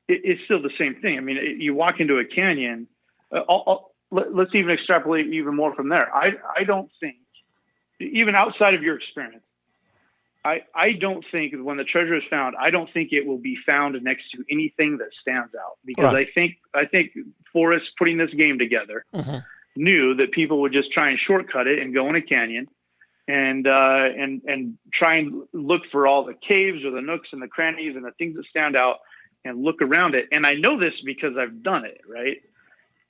it's still the same thing. I mean, you walk into a canyon, let's even extrapolate even more from there. I don't think, even outside of your experience, I don't think when the treasure is found, I don't think it will be found next to anything that stands out, because right. I think Forrest putting this game together knew that people would just try and shortcut it and go in a canyon and try and look for all the caves or the nooks and the crannies and the things that stand out and look around it. And I know this because I've done it, right?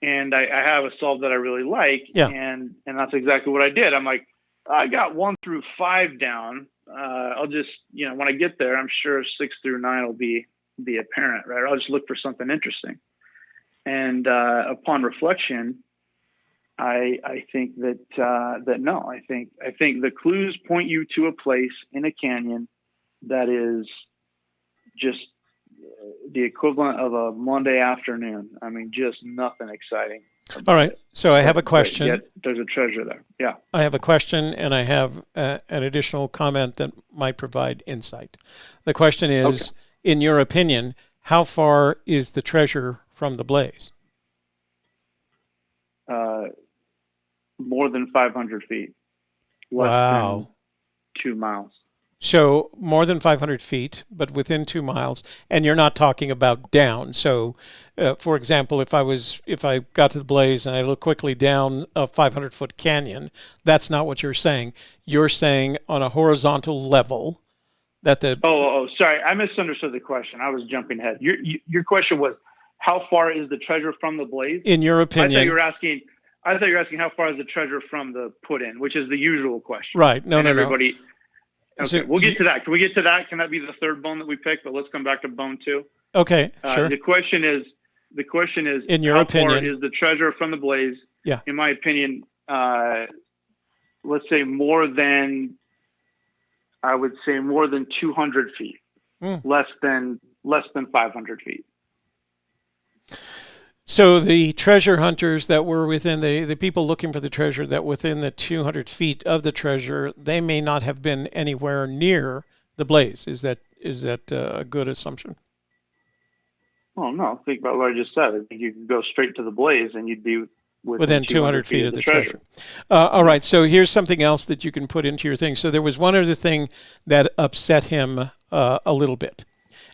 And I have a solve that I really like. Yeah. And that's exactly what I did. I'm like, I got 1 through 5 down. I'll just, when I get there, I'm sure 6 through 9 will be apparent, right? I'll just look for something interesting. And upon reflection, I think that no, I think the clues point you to a place in a canyon that is just the equivalent of a Monday afternoon. I mean, just nothing exciting. All right. So I have a question. Yet there's a treasure there. Yeah. I have a question, and I have an additional comment that might provide insight. The question is, in your opinion, how far is the treasure from the blaze? More than 500 feet. Less than 2 miles. So more than 500 feet, but within 2 miles, and you're not talking about down. So, for example, if I got to the blaze and I look quickly down a 500-foot canyon, that's not what you're saying. You're saying on a horizontal level that the... Oh, sorry. I misunderstood the question. I was jumping ahead. Your question was, how far is the treasure from the blaze? In your opinion... I thought you were asking how far is the treasure from the put-in, which is the usual question. Right. No. Okay, so we'll get to that. Can we get to that? Can that be the third bone that we pick? But let's come back to bone 2. Okay, sure. The question is, in your opinion, how far is the treasure from the blaze? Yeah. In my opinion, let's say more than 200 feet, less than 500 feet. So the treasure hunters that were within the people looking for the treasure that within the 200 feet of the treasure, they may not have been anywhere near the blaze. Is that a good assumption? Oh, no. Think about what I just said. I think you could go straight to the blaze and you'd be within 200 feet of the treasure. All right. So here's something else that you can put into your thing. So there was one other thing that upset him a little bit.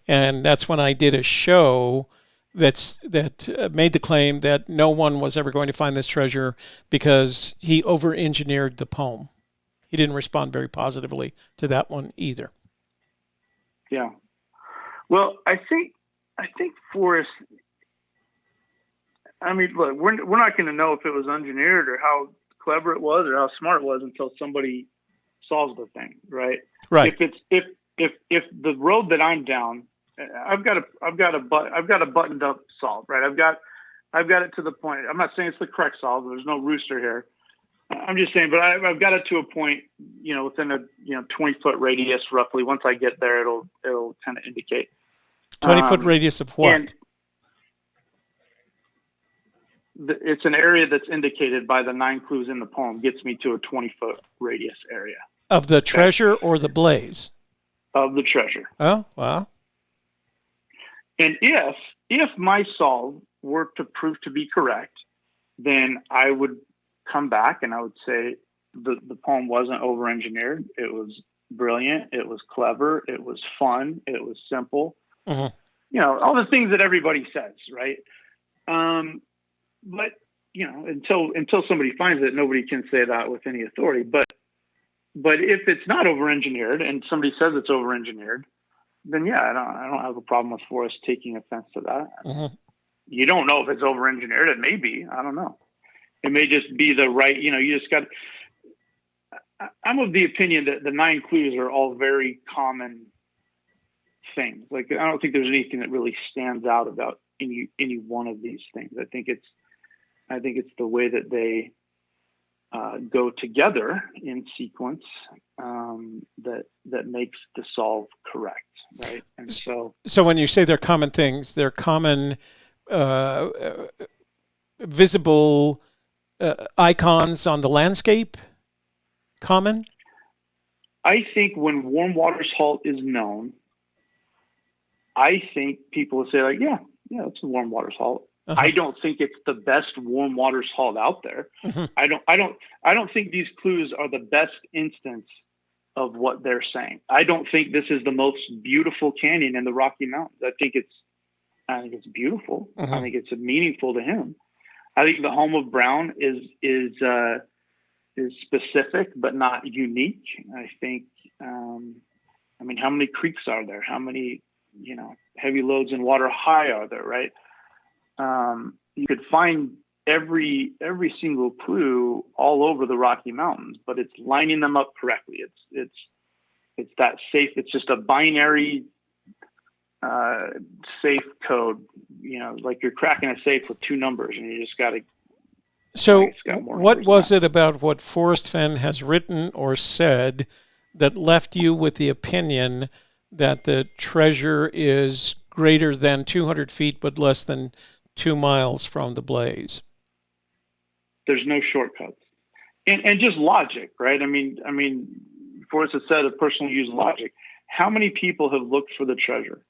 And that's when I did a show that made the claim that no one was ever going to find this treasure because he over-engineered the poem. He didn't respond very positively to that one either. Yeah. Well, I think Forrest, I mean, look, we're not going to know if it was engineered or how clever it was or how smart it was until somebody solves the thing, right? Right. If the road that I'm down, I've got a buttoned up solve, right? I've got it to the point. I'm not saying it's the correct solve. There's no rooster here. I'm just saying, but I've got it to a point, within a 20-foot radius roughly. Once I get there, it'll kind of indicate. 20-foot radius of what? It's an area that's indicated by the 9 clues in the poem. Gets me to a 20-foot radius area of the treasure or the blaze. Of the treasure. Oh, wow. And if my solve were to prove to be correct, then I would come back and I would say the poem wasn't over-engineered. It was brilliant. It was clever. It was fun. It was simple. Mm-hmm. All the things that everybody says, right? But until somebody finds it, nobody can say that with any authority. But if it's not over-engineered and somebody says it's over-engineered, then yeah, I don't have a problem with Forrest taking offense to that. Mm-hmm. You don't know if it's over-engineered. It may be. I don't know. It may just be the right. You just got. I'm of the opinion that the 9 clues are all very common things. Like, I don't think there's anything that really stands out about any one of these things. I think it's the way that they go together in sequence that makes the solve correct, right? And so when you say they're common things, they're common visible icons on the landscape. Common. I think when Warm Waters Halt is known, I think people will say like, yeah, it's a Warm Waters Halt. Uh-huh. I don't think it's the best Warm Waters Halt out there. Mm-hmm. I don't think these clues are the best instance of what they're saying. I don't think this is the most beautiful canyon in the Rocky Mountains. I think it's beautiful. Uh-huh. I think it's meaningful to him. I think the home of Brown is specific but not unique. I think, I mean, how many creeks are there? How many, heavy loads in water high are there, right? You could find every single clue all over the Rocky Mountains, but it's lining them up correctly. It's that safe. It's just a binary safe code, like you're cracking a safe with two numbers, and you just got to. So, what was it about what Forrest Fenn has written or said that left you with the opinion that the treasure is greater than 200 feet but less than 2 miles from the blaze? There's no shortcuts, and just logic, right? I mean, Forrest has said a person will use logic. How many people have looked for the treasure?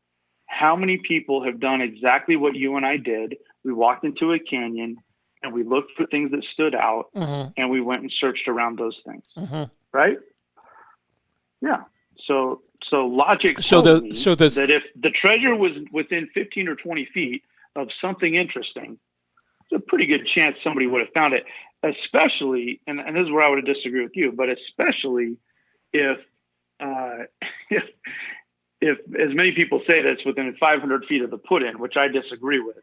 How many people have done exactly what you and I did? We walked into a canyon and we looked for things that stood out, and we went and searched around those things, right? Yeah. So logic told me that if the treasure was within 15 or 20 feet of something interesting, there's a pretty good chance somebody would have found it, especially, and this is where I would disagree with you, but especially if as many people say that it's within 500 feet of the put-in, which I disagree with.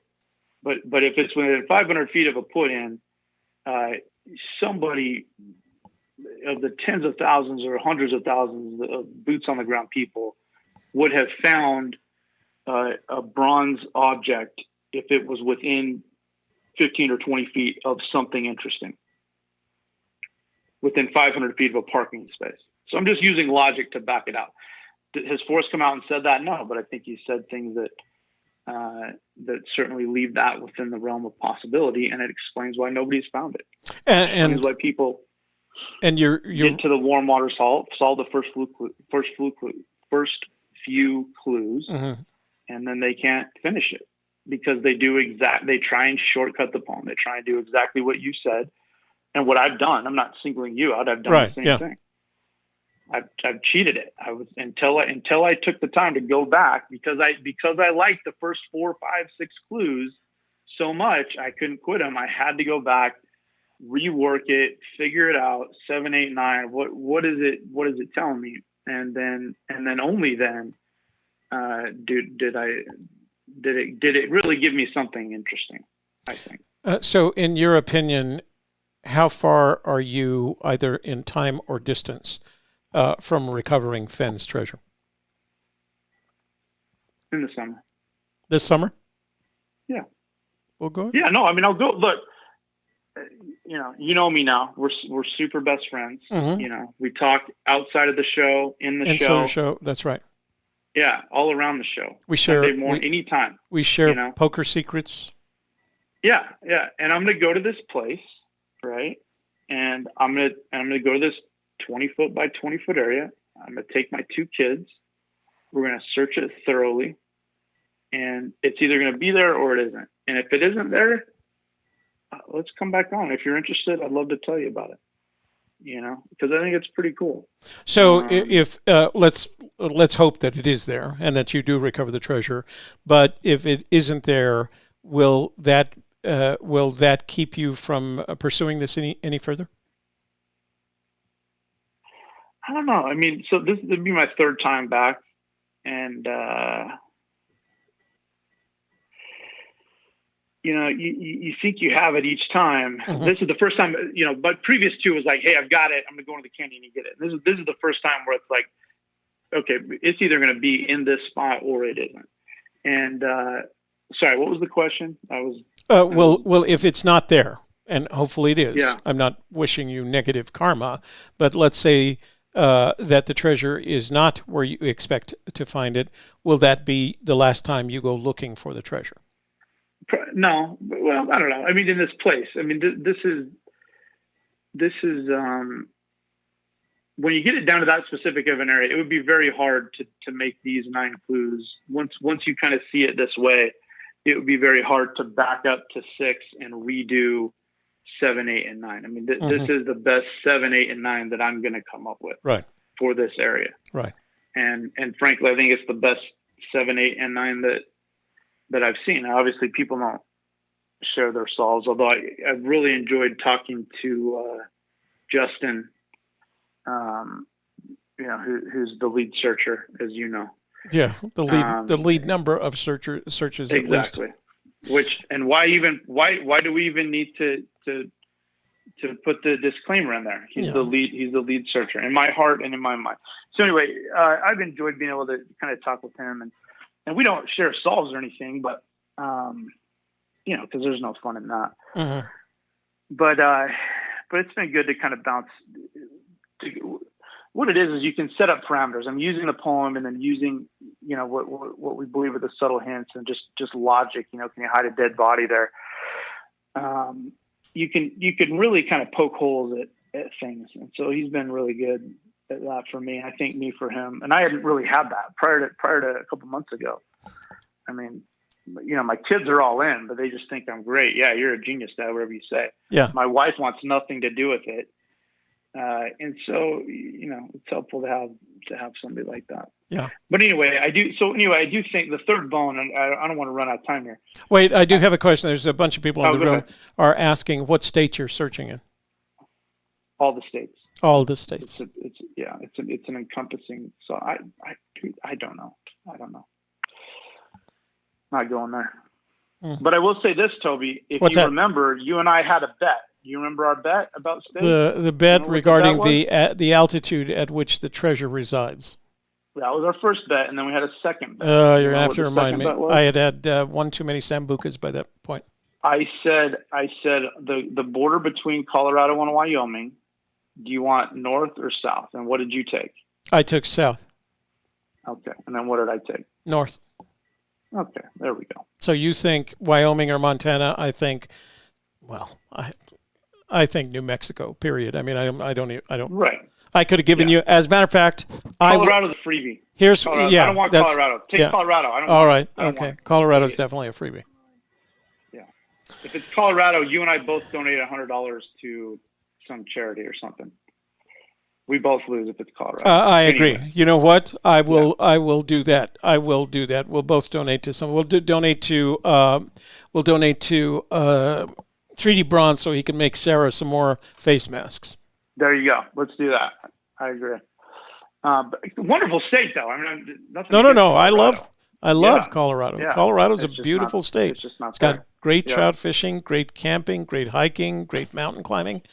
But if it's within 500 feet of a put-in, somebody of the tens of thousands or hundreds of thousands of boots on the ground people would have found a bronze object if it was within 15 or 20 feet of something interesting, within 500 feet of a parking space. So I'm just using logic to back it out. Has Forrest come out and said that? No, but I think he said things that certainly leave that within the realm of possibility, and it explains why nobody's found it. And why people you're get to the warm water solve the first few clues, and then they can't finish it because they try and shortcut the poem. They try and do exactly what you said, and what I've done. I'm not singling you out. I've done the same thing. I've cheated it. I was until I took the time to go back because I liked the first 4, 5, 6 clues so much I couldn't quit them. I had to go back, rework it, figure it out. 7, 8, 9. What is it? What is it telling me? And then only then did it really give me something interesting, I think. So, in your opinion, how far are you either in time or distance from recovering Fenn's treasure? In the summer. This summer? Yeah. Well, go ahead. Yeah, no, I mean, I'll go. Look, you know me now. We're super best friends. We talk outside of the show, in the show. That's right. Yeah, all around the show. We share anytime. We share poker secrets. Yeah, and I'm gonna go to this place, right? And I'm gonna go to this 20-foot by 20-foot area. I'm going to take my 2 kids. We're going to search it thoroughly. And it's either going to be there or it isn't. And if it isn't there, let's come back on. If you're interested, I'd love to tell you about it. Because I think it's pretty cool. So if let's hope that it is there and that you do recover the treasure. But if it isn't there, will that keep you from pursuing this any further? I don't know. I mean, so this would be my 3rd time back, and you think you have it each time. This is the first time, but previous 2 was like, hey, I've got it. I'm gonna go into the canyon and get it. And this is the first time where it's like, okay, it's either gonna be in this spot or it isn't. And sorry, what was the question? Well, if it's not there, and hopefully it is. I'm not wishing you negative karma, but let's say that the treasure is not where you expect to find it. Will that be the last time you go looking for the treasure? No. Well, I don't know. I mean, in this place, I mean, this is when you get it down to that specific of an area, it would be very hard to make these 9 clues. Once you kind of see it this way, it would be very hard to back up to 6 and redo 7, 8, and 9. I mean, this is the best 7, 8, and 9 that I'm going to come up with for this area. Right. And frankly, I think it's the best 7, 8, and 9 that I've seen. Now, obviously, people don't share their solves. Although I really enjoyed talking to Justin, who's the lead searcher, as you know. Yeah, the lead number of searches. Exactly. Why do we even need to put the disclaimer in there? He's the lead searcher in my heart and in my mind. So anyway, I've enjoyed being able to kind of talk with him, and we don't share solves or anything, but because there's no fun in that. Mm-hmm. But it's been good to kind of bounce. What it is you can set up parameters. I'm using the poem and then using, what we believe are the subtle hints and just logic. Can you hide a dead body there? You can really kind of poke holes at things. And so he's been really good at that for me. I think me for him. And I hadn't really had that prior to a couple months ago. I mean, my kids are all in, but they just think I'm great. Yeah, you're a genius, Dad, whatever you say. Yeah. My wife wants nothing to do with it. And so, it's helpful to have somebody like that. Yeah. But anyway, I do think the third bone, and I don't want to run out of time here. Wait, I do have a question. There's a bunch of people in the room are asking what state you're searching in. All the states. All the states. It's an encompassing. So I don't know. Not going there. But I will say this, Toby. If you remember, you and I had a bet. Do you remember our bet about states? The bet regarding the altitude at which the treasure resides. That was our first bet, and then we had a second bet. You're gonna have to remind me. I had one too many sambucas by that point. I said the border between Colorado and Wyoming. Do you want north or south? And what did you take? I took south. Okay, and then what did I take? North. Okay, there we go. So you think Wyoming or Montana? I think New Mexico. Period. I mean, I don't. Right. I could have given you. As a matter of fact, Colorado's a freebie. Here's Colorado. I don't want Colorado. Take Colorado. I don't. All right. Okay. Colorado's definitely a freebie. Yeah. If it's Colorado, you and I both donate $100 to some charity or something. We both lose if it's Colorado. I agree. You know what? I will do that. I will do that. We'll both donate to some. We'll donate to 3D Bronze so he can make Sarah some more face masks. There you go. Let's do that. I agree. Wonderful state, though. I mean, no. I love Colorado. Yeah. Colorado's a beautiful state. It's got great trout fishing, great camping, great hiking, great mountain climbing.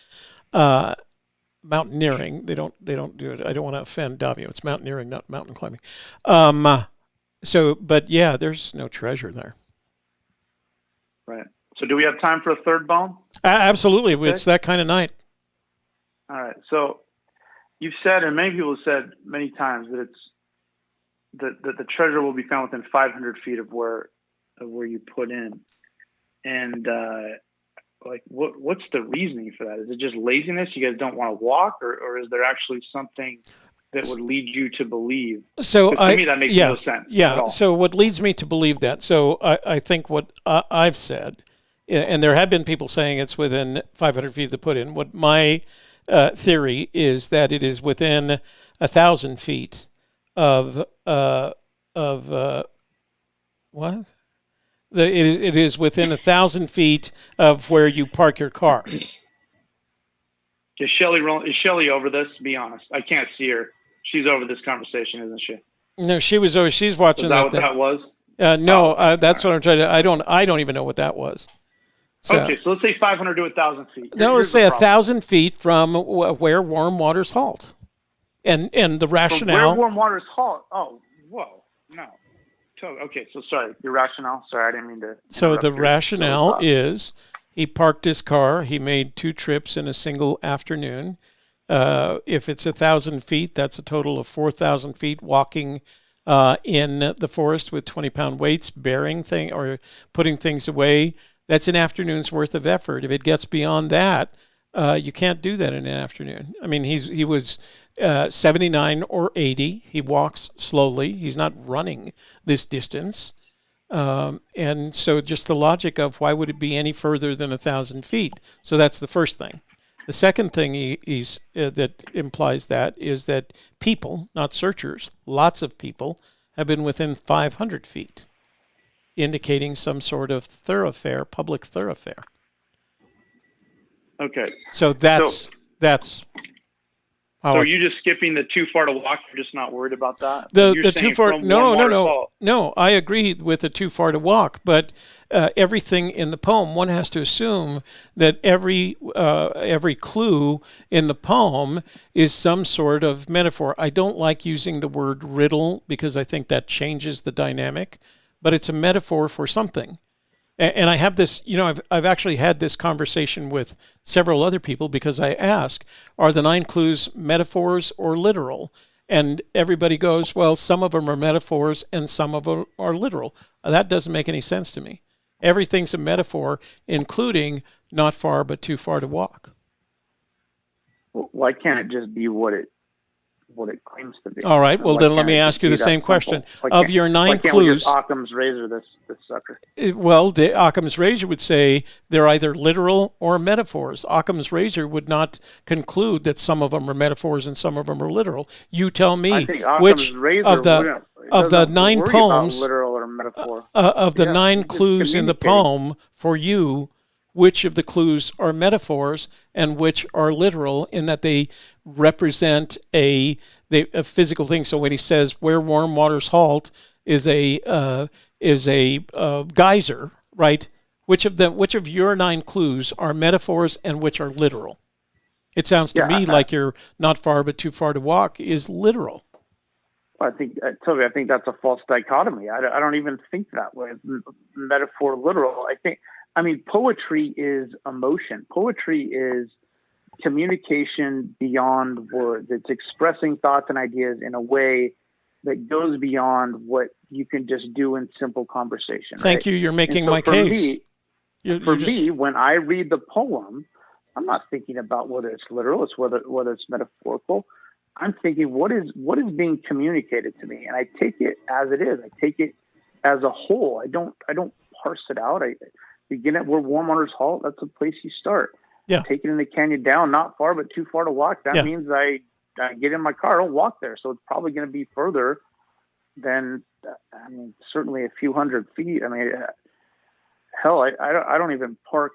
Mountaineering. They don't do it. I don't want to offend Davio. It's mountaineering, not mountain climbing. But there's no treasure there. Right. So do we have time for a third bone? Absolutely. Okay. It's that kind of night. All right. So you've said, and many people have said many times, that that the treasure will be found within 500 feet of where you put in. And what's the reasoning for that? Is it just laziness? You guys don't want to walk, or is there actually something that would lead you to believe? So to me, that makes no sense. Yeah. So what leads me to believe that? So I think what I've said, and there have been people saying it's within 500 feet to put in. What my theory is that it is within 1,000 feet of what? It is within 1,000 feet of where you park your car. Is Shelley over this? Be honest. I can't see her. She's over this conversation, isn't she? No, she was over. She's watching. Is that what that was? No, that's what I'm trying to. I don't even know what that was. So, okay, so let's say 500 to 1,000 feet. No, let's say 1,000 feet from where warm waters halt, and the rationale. From where warm waters halt. Oh, whoa, no. Okay, so sorry, your rationale. Sorry, I didn't mean to. So the rationale is he parked his car. He made 2 trips in a single afternoon. If it's 1,000 feet, that's a total of 4,000 feet walking in the forest with 20-pound weights, bearing thing or putting things away. That's an afternoon's worth of effort. If it gets beyond that, you can't do that in an afternoon. I mean, he was 79 or 80. He walks slowly. He's not running this distance. And so just the logic of why would it be any further than 1,000 feet? So that's the first thing. The second thing that implies that is that people, not searchers, lots of people have been within 500 feet. indicating some sort of thoroughfare, public thoroughfare. Okay. So that's how So I- are you just skipping the too far to walk? You're just not worried about that? the You're too saying far. from No, one no, water no, fall. no. I agree with the too far to walk, but everything in the poem, one has to assume that every clue in the poem is some sort of metaphor. I don't like using the word riddle because I think that changes the dynamic, but it's a metaphor for something. And I have this, I've actually had this conversation with several other people because I ask, are the 9 clues metaphors or literal? And everybody goes, well, some of them are metaphors and some of them are literal. That doesn't make any sense to me. Everything's a metaphor, including not far but too far to walk. Why can't it just be what it claims to be? All right. Well, Why then let can't me it ask just you be the that same simple? question. Why Of can't- your 9 why can't we clues, just Occam's razor this sucker? well, the Occam's razor would say they're either literal or metaphors. Occam's razor would not conclude that some of them are metaphors and some of them are literal. You tell I me think Occam's which razor of the wouldn't- it of the doesn't 9 worry poems about literal or metaphor. of the Yeah, 9 it's clues in the communicating. poem for you, which of the clues are metaphors and which are literal in that they represent a physical thing. So when he says where warm waters halt is a geyser, right? Which of your 9 clues are metaphors and which are literal? It sounds to me like you're not far but too far to walk is literal. I think, Toby, I think that's a false dichotomy. I don't even think that way. Metaphor, literal. I mean, poetry is emotion. Poetry is communication beyond words. It's expressing thoughts and ideas in a way that goes beyond what you can just do in simple conversation. Thank right? you. You're making And so my case. Me, when I read the poem, I'm not thinking about whether it's literal, it's whether it's metaphorical. I'm thinking what is being communicated to me, and I take it as it is. I take it as a whole. I don't parse it out. I begin at where warm waters halt. That's the place you start. Yeah. Taking the canyon down, not far but too far to walk. That means I get in my car. I don't walk there, so it's probably going to be further than certainly a few hundred feet. I mean, hell, I don't even park.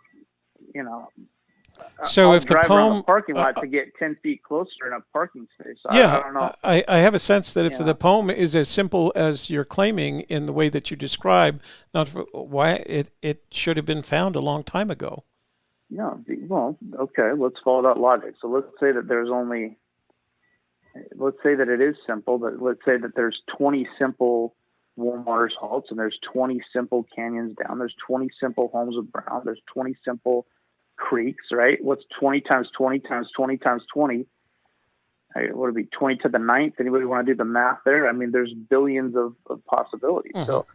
So I'll if the drive around poem the parking lot to get 10 feet closer in a parking space. I don't know. I have a sense that if the poem is as simple as you're claiming in the way that you describe, why it should have been found a long time ago. Yeah. Well, okay. Let's follow that logic. So let's say that it is simple, but let's say that there's 20 simple warm waters halts and there's 20 simple canyons down. There's 20 simple homes of brown. There's 20 simple creeks, right? What's 20 times 20 times 20 times 20? What would it be? 20 to the 9th? Anybody want to do the math there? I mean, there's billions of possibilities. So,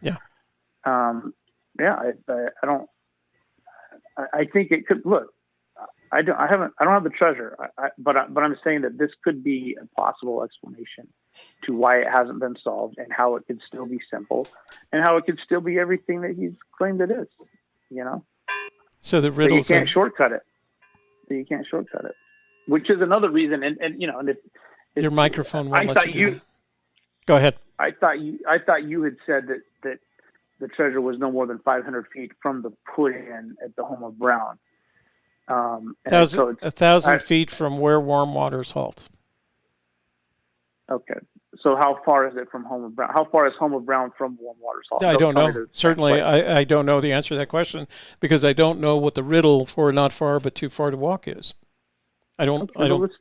I think it could look. I don't have the treasure, but I'm saying that this could be a possible explanation to why it hasn't been solved and how it could still be simple and how it could still be everything that he's claimed it is. So the riddle. You can't shortcut it. Which is another reason. And if your microphone won't let you do that. Go ahead. I thought you had said that the treasure was no more than 500 feet from the put-in at the home of Brown. 1,000 feet from where warm waters halt. Okay. So how far is it from home of Brown? How far is home of Brown from warm waters halt? I don't know. Certainly, I don't know the answer to that question because I don't know what the riddle for not far but too far to walk is. I don't. Let's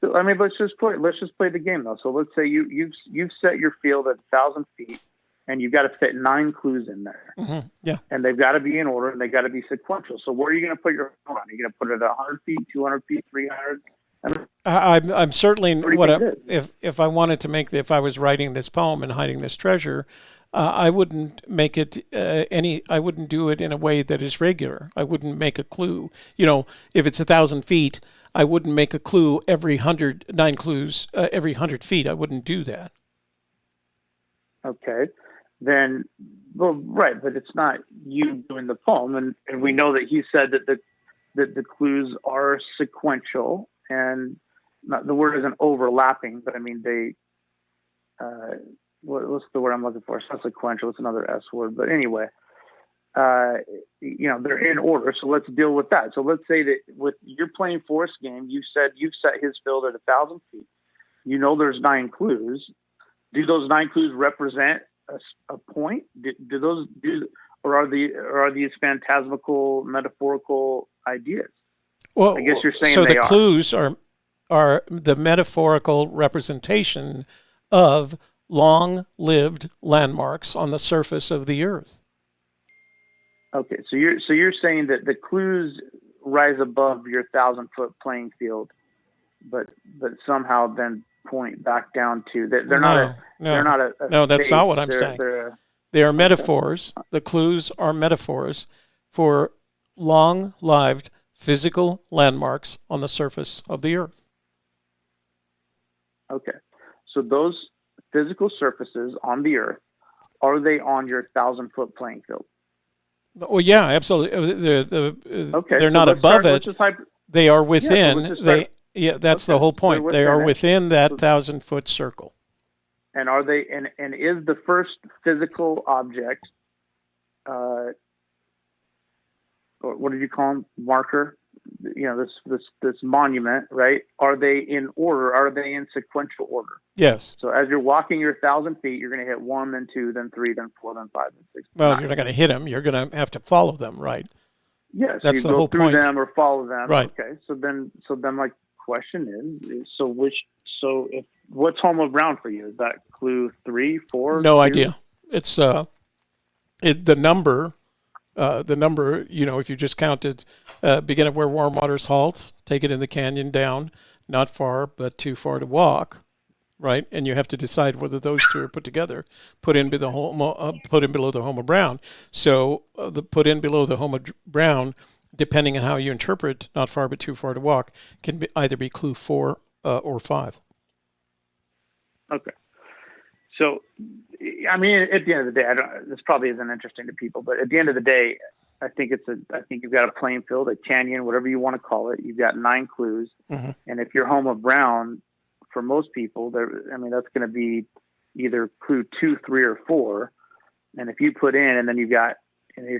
just play the game though. So let's say you've set your field at 1,000 feet, and you've got to fit 9 clues in there. Mm-hmm. Yeah. And they've got to be in order, and they've got to be sequential. So where are you going to put your home on? Are you going to put it at 100 feet, 200 feet, 300? I'm certainly if I wanted to if I was writing this poem and hiding this treasure, I wouldn't make it I wouldn't do it in a way that is regular. I wouldn't make a clue. If it's 1,000 feet, I wouldn't make a clue every 9 clues every 100 feet. I wouldn't do that. Okay, then, well, right, but it's not you doing the poem, and we know that he said that the clues are sequential, and the word isn't overlapping, but I mean they. What's the word I'm looking for? It's not sequential. It's another S word, but anyway, they're in order. So let's deal with that. So let's say that with your playing forest game, you said you've set his field at 1,000 feet. There's 9 clues. Do those 9 clues represent a point? Or are these phantasmical, metaphorical ideas? Well, I guess you're saying so they the are. clues are the metaphorical representation of long-lived landmarks on the surface of the earth. Okay, so you're saying that the clues rise above your 1,000-foot playing field, but somehow then point back down to that they're not a no, that's state. not what I'm saying. They are metaphors. The clues are metaphors for long-lived physical landmarks on the surface of the earth. Okay, so those physical surfaces on the earth, are they on your 1,000-foot playing field? Well, yeah, absolutely. Okay, they're not above it. They are within. That's the whole point. They are within that 1,000-foot circle. And are they? And is the first physical object, or what did you call them? Marker. This monument, right? Are they in order? Are they in sequential order? Yes. So as you're walking your 1,000 feet, you're going to hit 1, then 2, then 3, then 4, then 5, then 6. Well, you're not going to hit them. You're going to have to follow them, right? Yes. That's so the whole point. Them or follow them. Right. Okay. So then my question is what's home of Brown for you? Is that clue 3, 4? No 2? idea. It's the number. If you just counted, begin at where warm waters halts, take it in the canyon down, not far, but too far to walk, right? And you have to decide whether those two are put together, put in below the home of Brown. So the put in below the home of Brown, depending on how you interpret not far but too far to walk, can either be clue 4 or 5. Okay. So, I mean, at the end of the day, this probably isn't interesting to people, but at the end of the day, I think you've got a playing field, a canyon, whatever you want to call it. You've got 9 clues. Mm-hmm. And if you're home of Brown, for most people, that's going to be either clue 2, 3, or 4. And if you put in, and then you're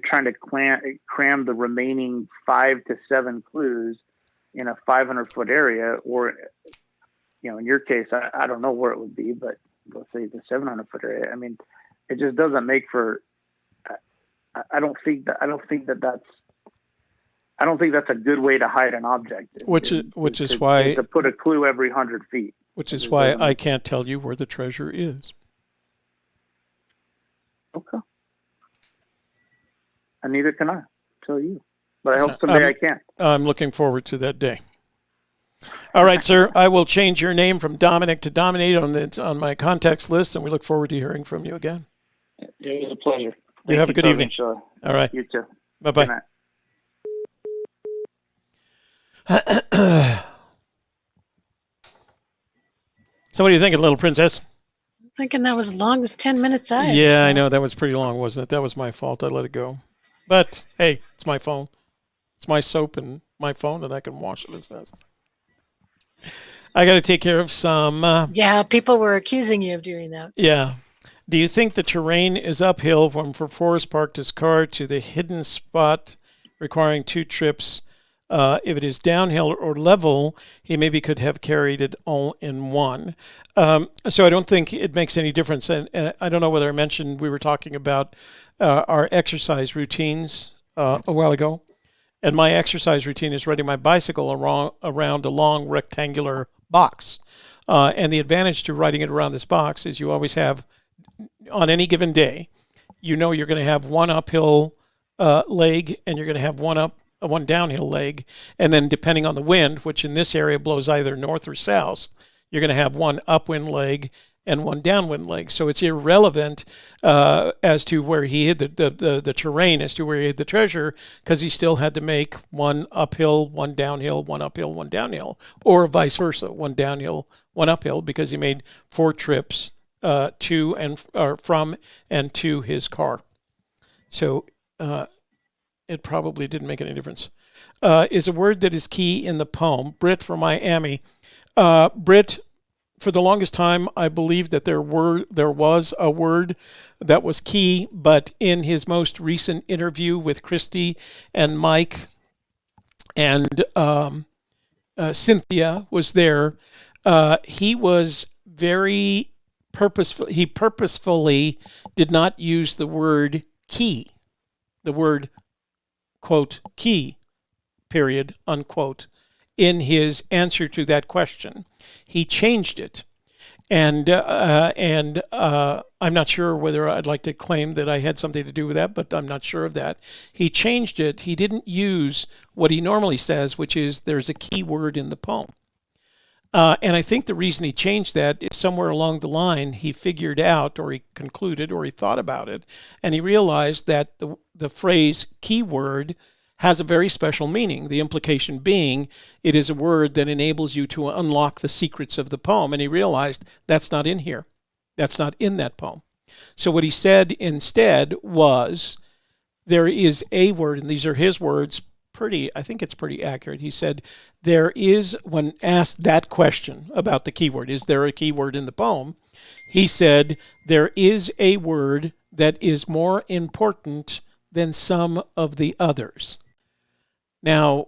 trying to cram the remaining 5 to 7 clues in a 500-foot area, or, in your case, I don't know where it would be, but let's say the 700-foot area. I mean, it just doesn't make for. I don't think that's a good way to hide an object. Which is why to put a clue every 100 feet. Which is why I can't tell you where the treasure is. Okay. And neither can I tell you, but I hope someday I can. I'm looking forward to that day. All right, sir. I will change your name from Dominic to Dominate on my contacts list, and we look forward to hearing from you again. It was a pleasure. You have a good evening. Sure. All right. You too. Bye-bye. So what are you thinking, little princess? I'm thinking that was as long as 10 minutes I Yeah, I know. That was pretty long, wasn't it? That was my fault. I let it go. But, hey, it's my phone. It's my soap and my phone, and I can wash it as fast. I got to take care of some... yeah, people were accusing you of doing that. So. Yeah. Do you think the terrain is uphill from Forest parked his car to the hidden spot requiring 2 trips? If it is downhill or level, he maybe could have carried it all in one. So I don't think it makes any difference. And I don't know whether I mentioned we were talking about our exercise routines a while ago. And my exercise routine is riding my bicycle around a long rectangular box. And the advantage to riding it around this box is you always have, on any given day, you're going to have one uphill leg and you're going to have one downhill leg. And then depending on the wind, which in this area blows either north or south, you're going to have one upwind leg and one downwind leg. So it's irrelevant as to where he hid the terrain, as to where he hid the treasure, because he still had to make one uphill, one downhill, one uphill, one downhill, or vice versa, one downhill, one uphill, because he made 4 trips to and from and to his car. So it probably didn't make any difference. Is a word that is key in the poem. Britt from Miami. Britt for the longest time, I believed that there was a word that was key, but in his most recent interview with Christy and Mike and Cynthia was there, he was very purposeful. He purposefully did not use the word key, the word, quote, key, period, unquote, in his answer to that question. He changed it. And I'm not sure whether I'd like to claim that I had something to do with that, but I'm not sure of that. He changed it. He didn't use what he normally says, which is there's a key word in the poem. And I think the reason he changed that is somewhere along the line he figured out, or he concluded, or he thought about it, and he realized that the phrase keyword has a very special meaning, the implication being it is a word that enables you to unlock the secrets of the poem. And he realized that's not in here. That's not in that poem. So what he said instead was there is a word, and these are his words, I think it's pretty accurate. He said, there is, when asked that question about the keyword, is there a keyword in the poem? He said, there is a word that is more important than some of the others. Now,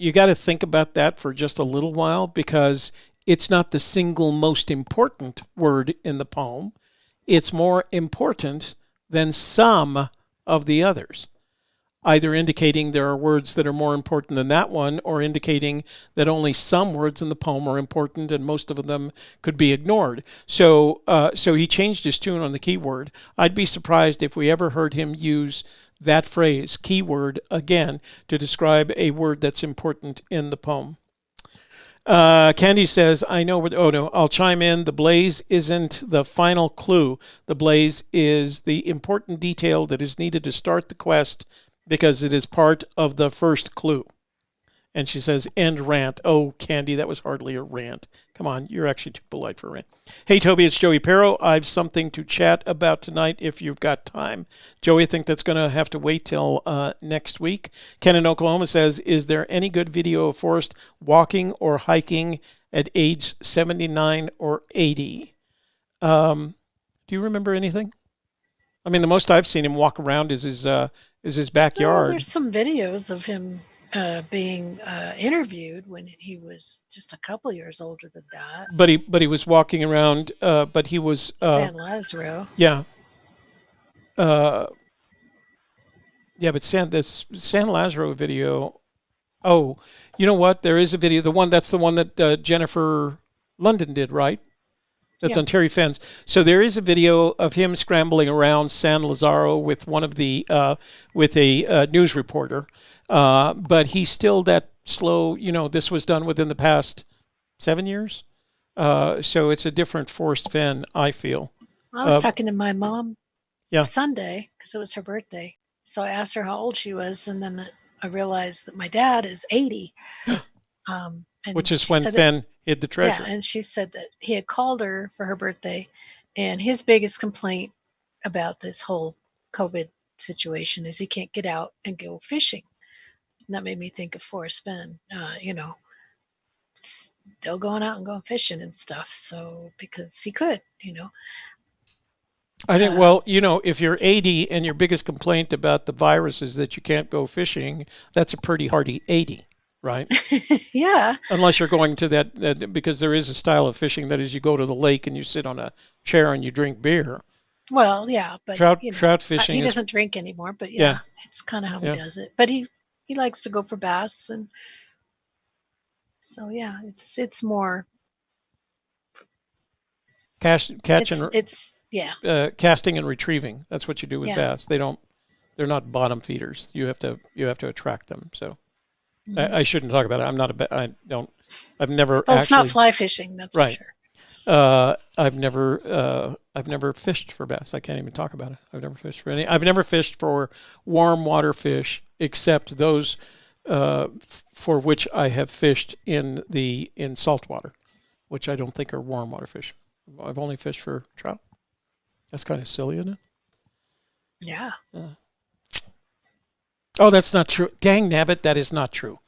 you got to think about that for just a little while, because it's not the single most important word in the poem. It's more important than some of the others, either indicating there are words that are more important than that one, or indicating that only some words in the poem are important and most of them could be ignored. So he changed his tune on the keyword. I'd be surprised if we ever heard him use that phrase, keyword, again, to describe a word that's important in the poem. Candy says, I know, I'll chime in. The blaze isn't the final clue. The blaze is the important detail that is needed to start the quest, because it is part of the first clue. And she says, end rant. Oh, Candy, that was hardly a rant. Come on, you're actually too polite for a rant. Hey, Toby, it's Joey Perro. I've something to chat about tonight if you've got time. Joey, I think that's going to have to wait till next week. Ken in Oklahoma says, is there any good video of Forrest walking or hiking at age 79 or 80? Do you remember anything? I mean, the most I've seen him walk around is his backyard. There's some videos of him being interviewed when he was just a couple years older than that. But he was walking around. But he was San Lazaro. Yeah. Yeah, but San Lazaro video. Oh, you know what? There is a video. That's the one that Jennifer London did, right? That's on Terry Fenn's. So there is a video of him scrambling around San Lazaro with one of the with a news reporter, but he's still that slow. You know, this was done within the past 7 years, so it's a different Forrest Fenn, I feel. I was talking to my mom Sunday because it was her birthday, so I asked her how old she was, and then I realized that my dad is 80. Which is when Fenn hid the treasure. Yeah, and she said that he had called her for her birthday, and his biggest complaint about this whole COVID situation is he can't get out and go fishing. And that made me think of Forrest Fenn, still going out and going fishing and stuff. So, because he could, I think, if you're 80 and your biggest complaint about the virus is that you can't go fishing, that's a pretty hardy 80. Right? Yeah. Unless you're going to that, because there is a style of fishing that is you go to the lake and you sit on a chair and you drink beer. Well, yeah, but trout fishing. He doesn't drink anymore, but it's kind of how he does it. But he likes to go for bass, and so it's more casting and retrieving. That's what you do with bass. They're not bottom feeders. You have to attract them. So. I shouldn't talk about it. I've never actually. It's not fly fishing, that's right. For sure. I've never fished for bass. I can't even talk about it. I've never fished for any. I've never fished for warm water fish, except those for which I have fished in salt water, which I don't think are warm water fish. I've only fished for trout. That's kind of silly, isn't it? Yeah. Oh, that's not true. Dang nabbit, that is not true.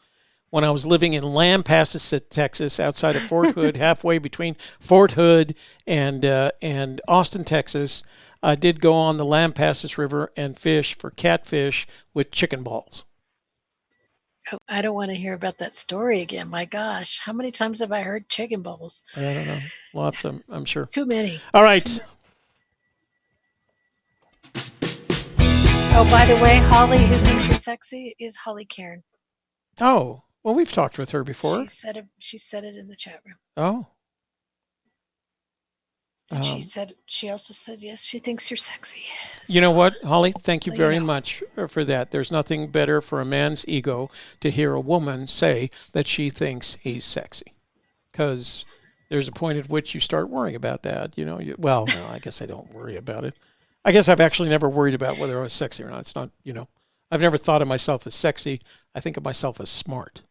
when I was living in Lampasas, Texas, outside of Fort Hood, halfway between Fort Hood and Austin, Texas. I did go on the Lampasas River and fish for catfish with chicken balls. Oh, I don't want to hear about that story again. My gosh, how many times have I heard chicken balls? I don't know. Lots, I'm sure. Too many. All right. Oh, by the way, Holly, who thinks you're sexy, is Holly Cairn. Oh, well, we've talked with her before. She said it in the chat room. Oh. And she also said, yes, she thinks you're sexy. So, you know what, Holly? Thank you very know. much for that. There's nothing better for a man's ego to hear a woman say that she thinks he's sexy. Because there's a point at which you start worrying about that. You know, no, I guess I don't worry about it. I guess I've actually never worried about whether I was sexy or not. It's not, I've never thought of myself as sexy. I think of myself as smart.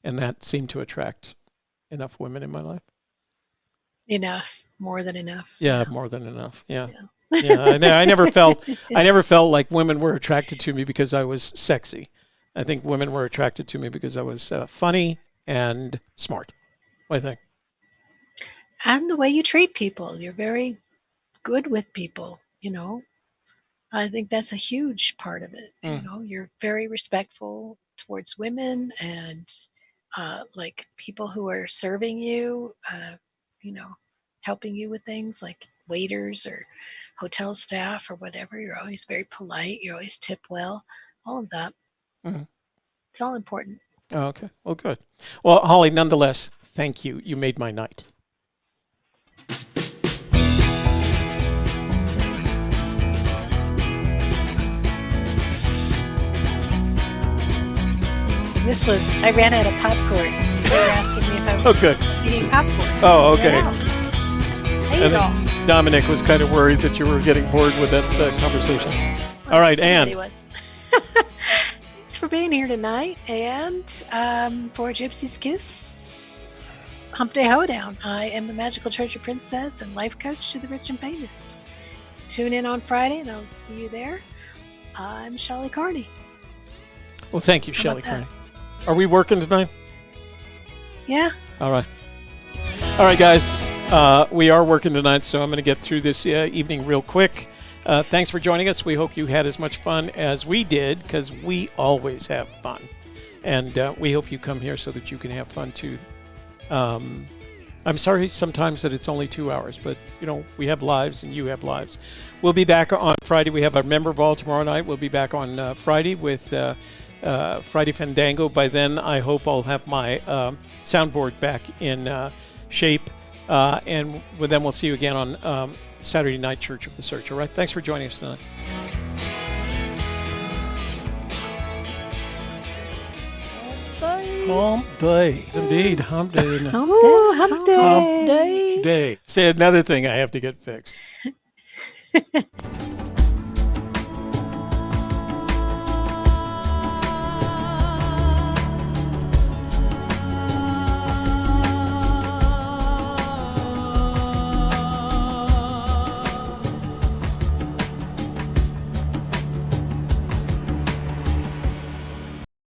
And that seemed to attract enough women in my life. Enough. More than enough. Yeah, more than enough. Yeah. I never felt like women were attracted to me because I was sexy. I think women were attracted to me because I was funny and smart. What do you think? And the way you treat people. You're very good with people, I think that's a huge part of it. You're very respectful towards women and like people who are serving you, helping you with things like waiters or hotel staff or whatever. You're always very polite. You always tip well. All of that. Mm-hmm. It's all important. Oh, okay. Well, good. Well, Holly, nonetheless, thank you. You made my night. I ran out of popcorn. They were asking me if I was eating popcorn. Oh, okay. And then Dominic was kind of worried that you were getting bored with that conversation. All right, and was. Thanks for being here tonight. And for Gypsy Kiss, Humpday Hoedown. I am the Magical Treasure Princess and life coach to the rich and famous. Tune in on Friday, and I'll see you there. I'm Shelley Carney. Well, thank you, Shelley Carney. Are we working tonight? Yeah. All right. All right, guys. We are working tonight, so I'm going to get through this evening real quick. Thanks for joining us. We hope you had as much fun as we did, because we always have fun. And we hope you come here so that you can have fun, too. I'm sorry sometimes that it's only 2 hours, but, we have lives and you have lives. We'll be back on Friday. We have our member ball tomorrow night. We'll be back on Friday with Friday Fandango. By then, I hope I'll have my soundboard back in shape. And then we'll see you again on Saturday night, Church of the Search. All right? Thanks for joining us tonight. Humpday. Indeed, Humpday. Humpday. Say another thing I have to get fixed.